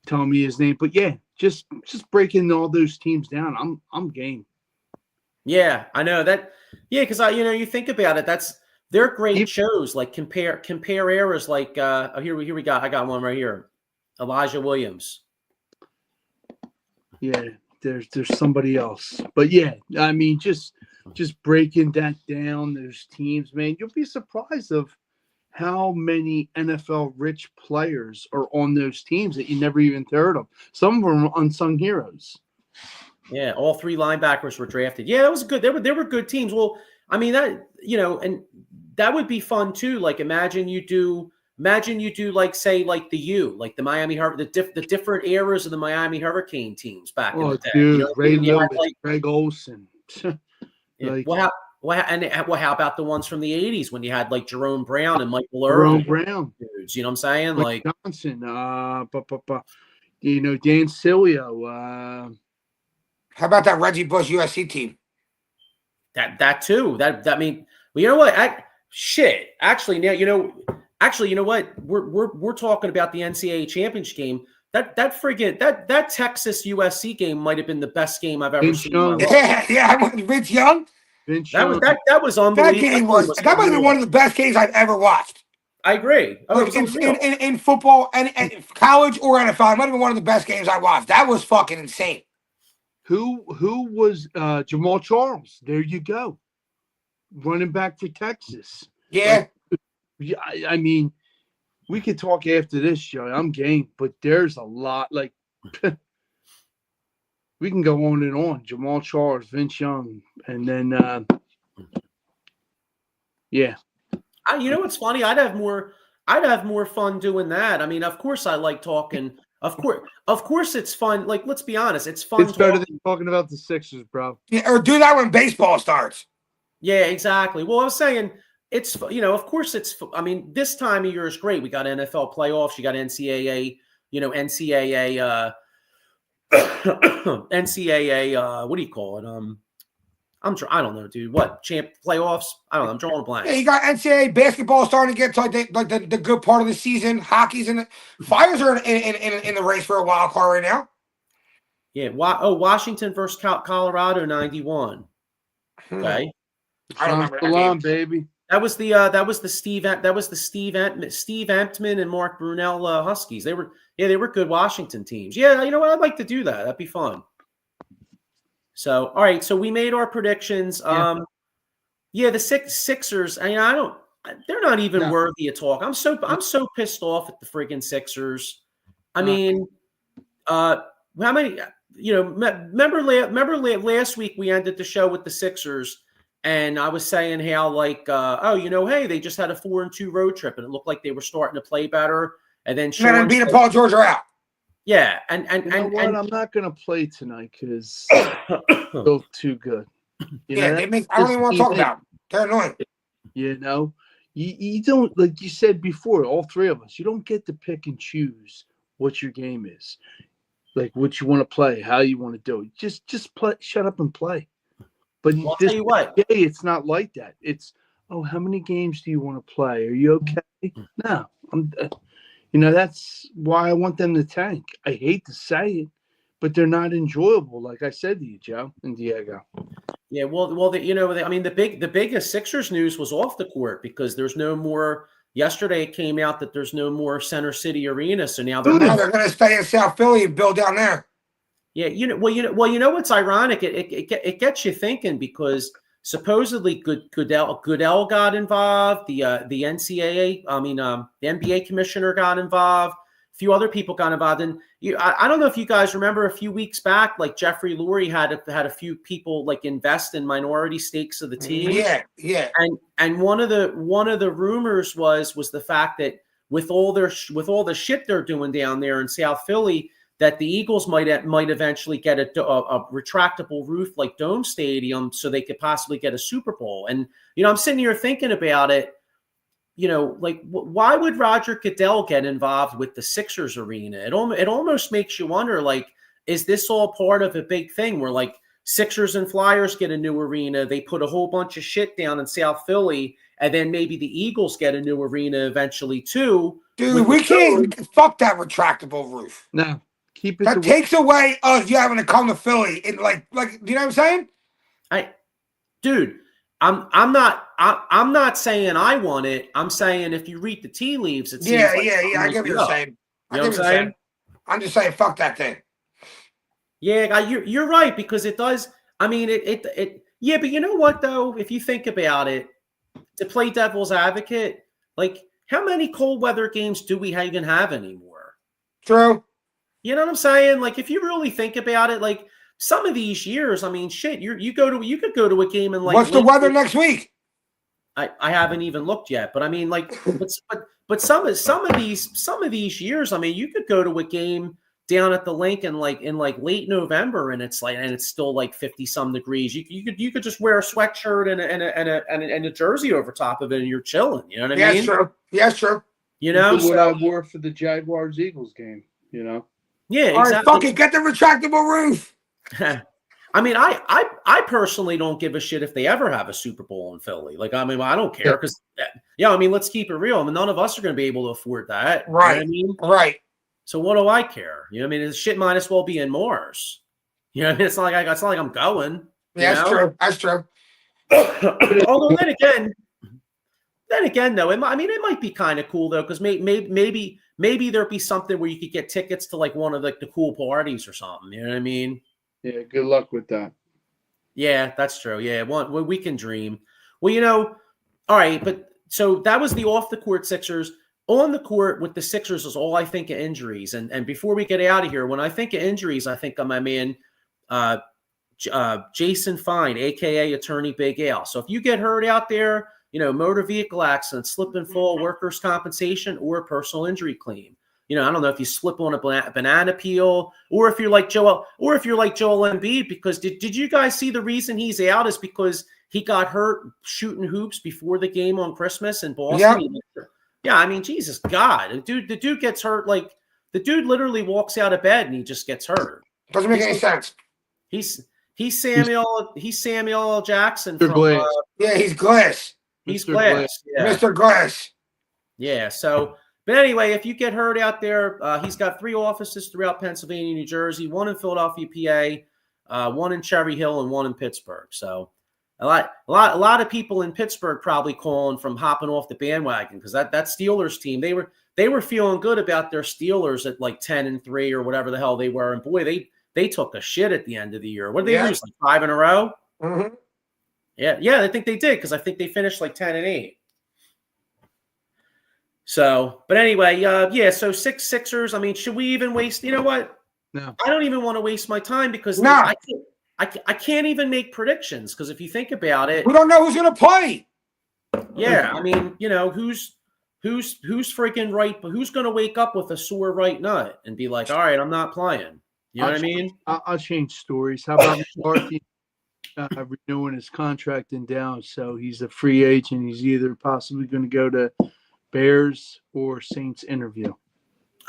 tell me his name. But yeah, just breaking all those teams down. I'm game. Yeah, I know that. Yeah, because you think about it. They're great shows. Like compare eras. Like here we got. I got one right here. Elijah Williams. Yeah, there's somebody else. But yeah, I mean, just breaking that down. Those teams, man, you'll be surprised of how many NFL rich players are on those teams that you never even heard of. Some of them are unsung heroes. Yeah, all 3 linebackers were drafted. Yeah, that was good. They were good teams. Well, I mean that and that would be fun too. Like imagine you do like say like the Miami the different eras of the Miami Hurricane teams back in the day. Dude, Ray Lewis, Greg Olson. How about the ones from the 80s when you had like Jerome Brown and Michael Irvin? Dudes, you know what I'm saying? Like Johnson, Dan Cilio. How about that Reggie Bush USC team? That too. I mean, well, you know what? Actually, now you know what? We're talking about the NCAA championship game. That Texas USC game might have been the best game I've ever seen. Yeah. Vince Young. That was unbelievable. That game that might have been one of the best games I've ever watched. I agree. In football and college or NFL, it might have been one of the best games I watched. That was fucking insane. Who was Jamal Charles? There you go, running back for Texas. Yeah. I mean, we could talk after this, Joe. I'm game, but there's a lot. Like, we can go on and on. Jamal Charles, Vince Young, and then, yeah. You know what's funny? I'd have more fun doing that. I mean, of course, I like talking. Of course, it's fun. Like, let's be honest, it's fun. It's better than talking about the Sixers, bro. Yeah, or do that when baseball starts. Yeah, exactly. Well, I was saying it's of course it's. I mean, this time of year is great. We got NFL playoffs. You got NCAA. NCAA. NCAA. What do you call it? I don't know, dude. What champ playoffs? I don't know. I'm drawing a blank. Yeah, you got NCAA basketball starting to get to the good part of the season. Hockey's in the Flyers are in the race for a wild card right now. Yeah. Washington versus Colorado '91. Okay. I don't remember that game. Baby. That was the Steve Emptman and Mark Brunell Huskies. They were good Washington teams. Yeah, you know what? I'd like to do that. That'd be fun. So, all right. So we made our predictions. The Sixers. I mean, they're not even worthy of talk. I'm so pissed off at the friggin' Sixers. I mean, how many? Remember last week we ended the show with the Sixers, and I was saying how hey, they just had a 4-2 road trip, and it looked like they were starting to play better, and then Sean beat Paul George out. Yeah, and I'm not gonna play tonight because they're too good. I don't even want to talk about them. They're annoying. You don't, like you said before, all 3 of us. You don't get to pick and choose what your game is, like what you want to play, how you want to do it. Just play. Shut up and play. But I'll tell you what, it's not like that. It's how many games do you want to play? Are you okay? No, I'm. That's why I want them to tank. I hate to say it, but they're not enjoyable. Like I said to you, Joe and Diego. Yeah, the biggest Sixers news was off the court because there's no more. Yesterday it came out that there's no more Center City Arena, so now they're going to stay in South Philly and build down there. Yeah, what's ironic? It gets you thinking because supposedly Goodell got involved. The NCAA, the NBA commissioner got involved. A few other people got involved. And I don't know if you guys remember a few weeks back, like Jeffrey Lurie had a few people like invest in minority stakes of the team. Yeah. And one of the rumors was the fact that with all the shit they're doing down there in South Philly, that the Eagles might eventually get a retractable roof like Dome Stadium so they could possibly get a Super Bowl. And, I'm sitting here thinking about it, like why would Roger Goodell get involved with the Sixers arena? It almost makes you wonder, like, is this all part of a big thing where like Sixers and Flyers get a new arena, they put a whole bunch of shit down in South Philly, and then maybe the Eagles get a new arena eventually too? Dude, we can't fuck that retractable roof. No. Keep it. That takes away us you having to come to Philly and like, do you know what I'm saying? Dude, I'm not saying I want it. I'm saying if you read the tea leaves, it seems Yeah. I get what you're saying. You know what I'm saying? I'm just saying, fuck that thing. Yeah, you're right, because it does. I mean, yeah, but you know what though? If you think about it, to play devil's advocate, like how many cold weather games do we even have anymore? True. You know what I'm saying? Like, if you really think about it, like some of these years, I mean, shit, you could go to a game and like. What's the weather next week? I haven't even looked yet, but I mean, like, but some of these years, I mean, you could go to a game down at the link in like late November, and it's still like 50 some degrees. You could just wear a sweatshirt and a jersey over top of it, and you're chilling. You know what I mean? True. Yeah, true. What I wore for the Jaguars Eagles game. Yeah, exactly. All right, fucking get the retractable roof. I mean, I personally don't give a shit if they ever have a Super Bowl in Philly. Like, I mean, I don't care because, I mean, let's keep it real. I mean, none of us are going to be able to afford that. Right. You know what I mean? Right. So what do I care? You know what I mean? The shit might as well be in Mars. You know what I mean? It's not like I'm going. Yeah, that's true. That's true. Although then again, though, it might be kind of cool though, because maybe there'd be something where you could get tickets to like one of like the cool parties or something. You know what I mean? Yeah. Good luck with that. Yeah, that's true. Yeah, we can dream. Well, all right, but so that was the off the court Sixers. On the court with the Sixers is all I think of injuries. And before we get out of here, when I think of injuries, I think of my man Jason Fine, aka Attorney Big Al. So if you get hurt out there, motor vehicle accident, slip and fall, workers' compensation, or a personal injury claim. I don't know if you slip on a banana peel, or if you're like Joel Embiid, because did you guys see the reason he's out is because he got hurt shooting hoops before the game on Christmas in Boston? Yeah, I mean, Jesus God, the dude gets hurt. Like the dude literally walks out of bed and he just gets hurt. Doesn't make any sense. He's Samuel L. Jackson Mr. from Glass. Yeah, he's Glass. He's Glass. Yeah. Mr. Glass. Yeah. So, but anyway, if you get hurt out there, he's got 3 offices throughout Pennsylvania, New Jersey, 1 in Philadelphia, PA, 1 in Cherry Hill, and 1 in Pittsburgh. So. A lot of people in Pittsburgh probably calling from hopping off the bandwagon because that Steelers team, they were feeling good about their Steelers at like 10-3 or whatever the hell they were, and boy, they took a shit at the end of the year. What did they lose, like 5 in a row? Mm-hmm. Yeah, I think they did because I think they finished like 10-8. So, but anyway, so 6 Sixers. I mean, should we even waste? You know what? No, I don't even want to waste my time because I can't even make predictions because if you think about it, we don't know who's going to play. Yeah, I mean, who's freaking right, but who's going to wake up with a sore right nut and be like, all right, I'm not playing. You know what I mean? I'll change stories. How about McCarthy renewing his contract in Dallas? So he's a free agent. He's either possibly going to go to Bears or Saints interview.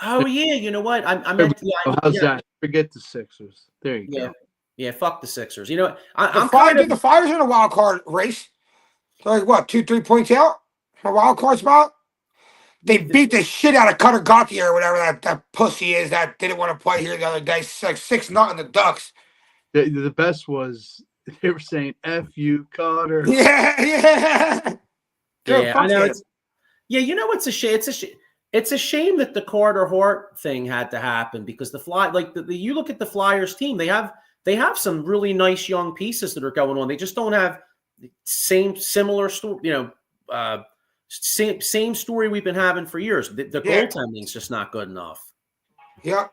Oh yeah, you know what? I meant. How's that? Forget the Sixers. There you go. Yeah, fuck the Sixers. You know, the Flyers are in a wild card race. So like what, 2-3 points out? A wild card spot? They beat the shit out of Cutter Gauthier or whatever that pussy is that didn't want to play here the other day. Like 6-0 the Ducks. The best was they were saying F you, Cutter. Yeah. Dude, I know. You know what's a shame? It's a shame that the Carter Hart thing had to happen because you look at the Flyers team, they have some really nice young pieces that are going on. They just don't have similar story, same story we've been having for years. The goaltending's just not good enough. Yeah.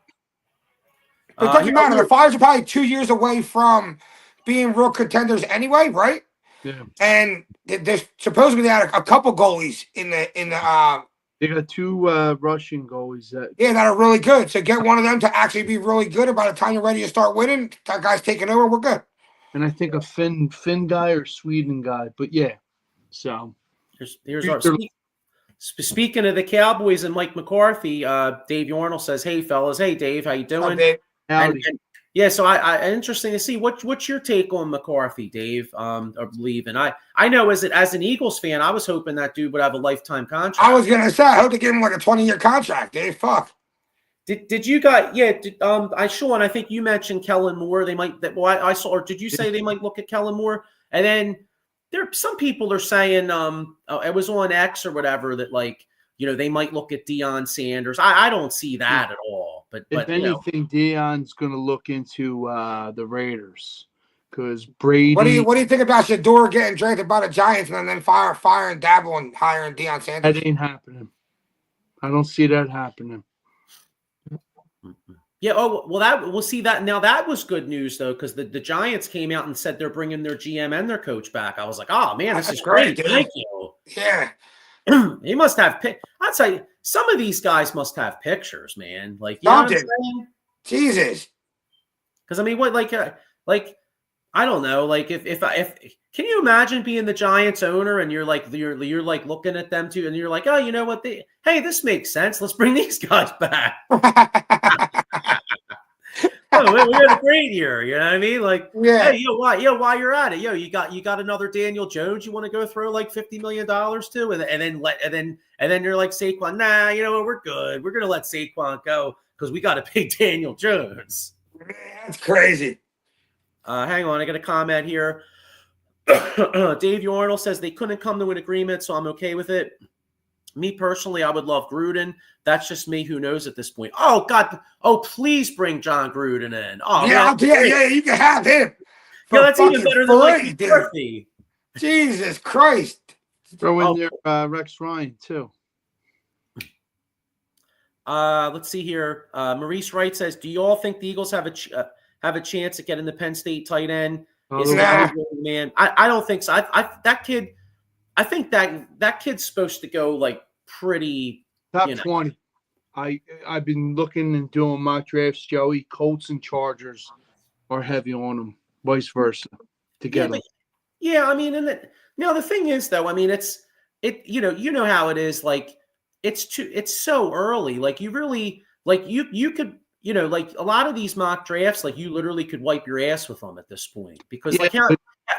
It doesn't matter. The Flyers are probably 2 years away from being real contenders anyway, right? Yeah. And there's supposedly they had a couple goalies in the They got two Russian goalies that are really good. So get one of them to actually be really good. And by the time you're ready to start winning, that guy's taking over. We're good. and I think a Finn guy or Sweden guy. But yeah, so here's our speaking of the Cowboys and Mike McCarthy. Dave Yarnell says, "Hey fellas, hey Dave, how you doing?" Howdy. And yeah, so I interesting to see what's your take on McCarthy, Dave, of leaving. I know as an Eagles fan, I was hoping that dude would have a lifetime contract. I was gonna say I hope they give him like a 20-year contract, Dave. Fuck. Did you guys? Yeah, Sean, I think you mentioned Kellen Moore. They might I saw, or did you say they might look at Kellen Moore? And then some people are saying it was on X or whatever that they might look at Deion Sanders. I don't see that at all. But if anything, Deion's going to look into the Raiders because Brady. What do you think about Shador getting drafted by the Giants and then firing Dabble and hiring Deion Sanders? That ain't happening. I don't see that happening. Yeah. Oh well, we'll see that now. That was good news though, because the Giants came out and said they're bringing their GM and their coach back. I was like, oh man, this is great. Thank you. Yeah. He must have. I'd say some of these guys must have pictures, man. Like, you know what I'm saying? Jesus. Because I mean, what I don't know. Like, if can you imagine being the Giants owner and you're looking at them too, and you're like, oh, you know what? Hey, this makes sense. Let's bring these guys back. Oh, we had a great year. You know what I mean? Like, hey, while you're at it, you got another Daniel Jones you want to go throw like $50 million to, and then you're like Saquon. Nah, you know what? We're good. We're gonna let Saquon go because we got to pay Daniel Jones. That's crazy. Hang on, I got a comment here. Dave Yarnell says they couldn't come to an agreement, so I'm okay with it. Me personally, I would love Gruden. That's just me. Who knows at this point? Oh God! Oh, please bring John Gruden in. Oh yeah, you can have him. Yeah, that's even better than Mike McCarthy. Jesus Christ! Throw in there Rex Ryan too. Let's see here. Maurice Wright says, "Do you all think the Eagles have a chance at getting the Penn State tight end?" Man, I don't think so. I think that kid's supposed to go like pretty top 20. I've been looking and doing mock drafts. Joey, Colts and Chargers are heavy on them, vice versa. Together. Yeah, I mean, the thing is though, I mean, you know how it is. Like it's so early. Like you really you could. Like a lot of these mock drafts, like you literally could wipe your ass with them at this point because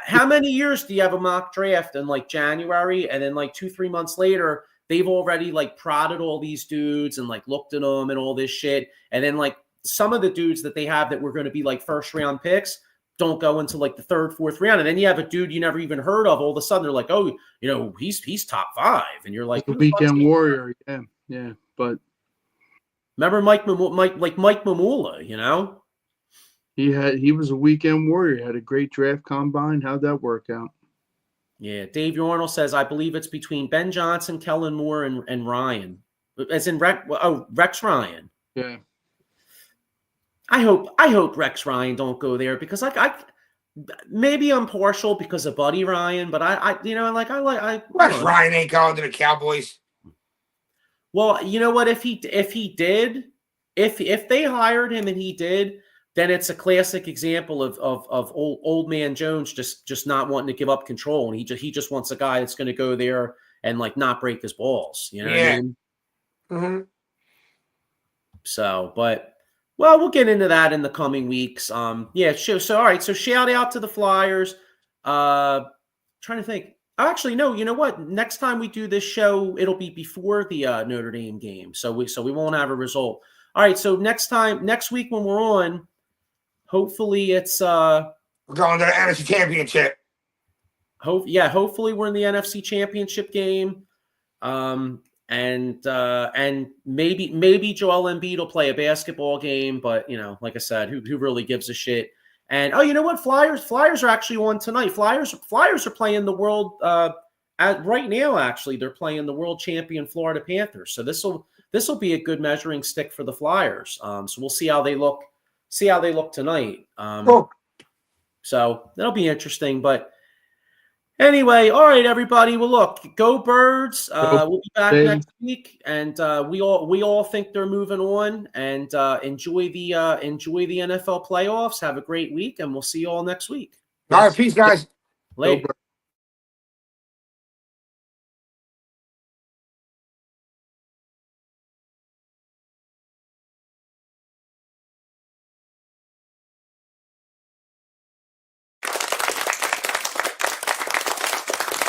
how many years do you have a mock draft in like January and then like 2-3 months later, they've already like prodded all these dudes and like looked at them and all this shit. And then like some of the dudes that they have that were going to be like first round picks don't go into like the 3rd, 4th round. And then you have a dude you never even heard of. All of a sudden they're like, oh, he's top 5. And you're like, the weekend warrior. Yeah. But remember Mike Mamula, He was a weekend warrior. He had a great draft combine. How'd that work out? Yeah, Dave Yarnell says, I believe it's between Ben Johnson, Kellen Moore, and Ryan. As in Rex Ryan. Yeah. I hope Rex Ryan don't go there because I maybe I'm partial because of Buddy Ryan, but Rex Ryan ain't going to the Cowboys. Well, you know what? If they hired him and he did, then it's a classic example of old man Jones just not wanting to give up control, and he just wants a guy that's going to go there and like not break his balls. You know what I mean? Mm-hmm. So, but we'll get into that in the coming weeks. So all right. So shout out to the Flyers. Trying to think. Actually, no. You know what? Next time we do this show, it'll be before the Notre Dame game, so we won't have a result. All right. So next week when we're on, hopefully it's we're going to the NFC Championship. Hopefully we're in the NFC Championship game, and maybe Joel Embiid will play a basketball game, but like I said, who really gives a shit? And you know what? Flyers are actually on tonight. Flyers are playing the world right now. Actually, they're playing the world champion Florida Panthers. So this will be a good measuring stick for the Flyers. So we'll see how they look. See how they look tonight. So that'll be interesting. But Anyway, all right, everybody. Well, look, go Birds. We'll be back Birds. next week, and we all think they're moving on. And enjoy the NFL playoffs. Have a great week, and we'll see you all next week. All right, peace, guys. Later.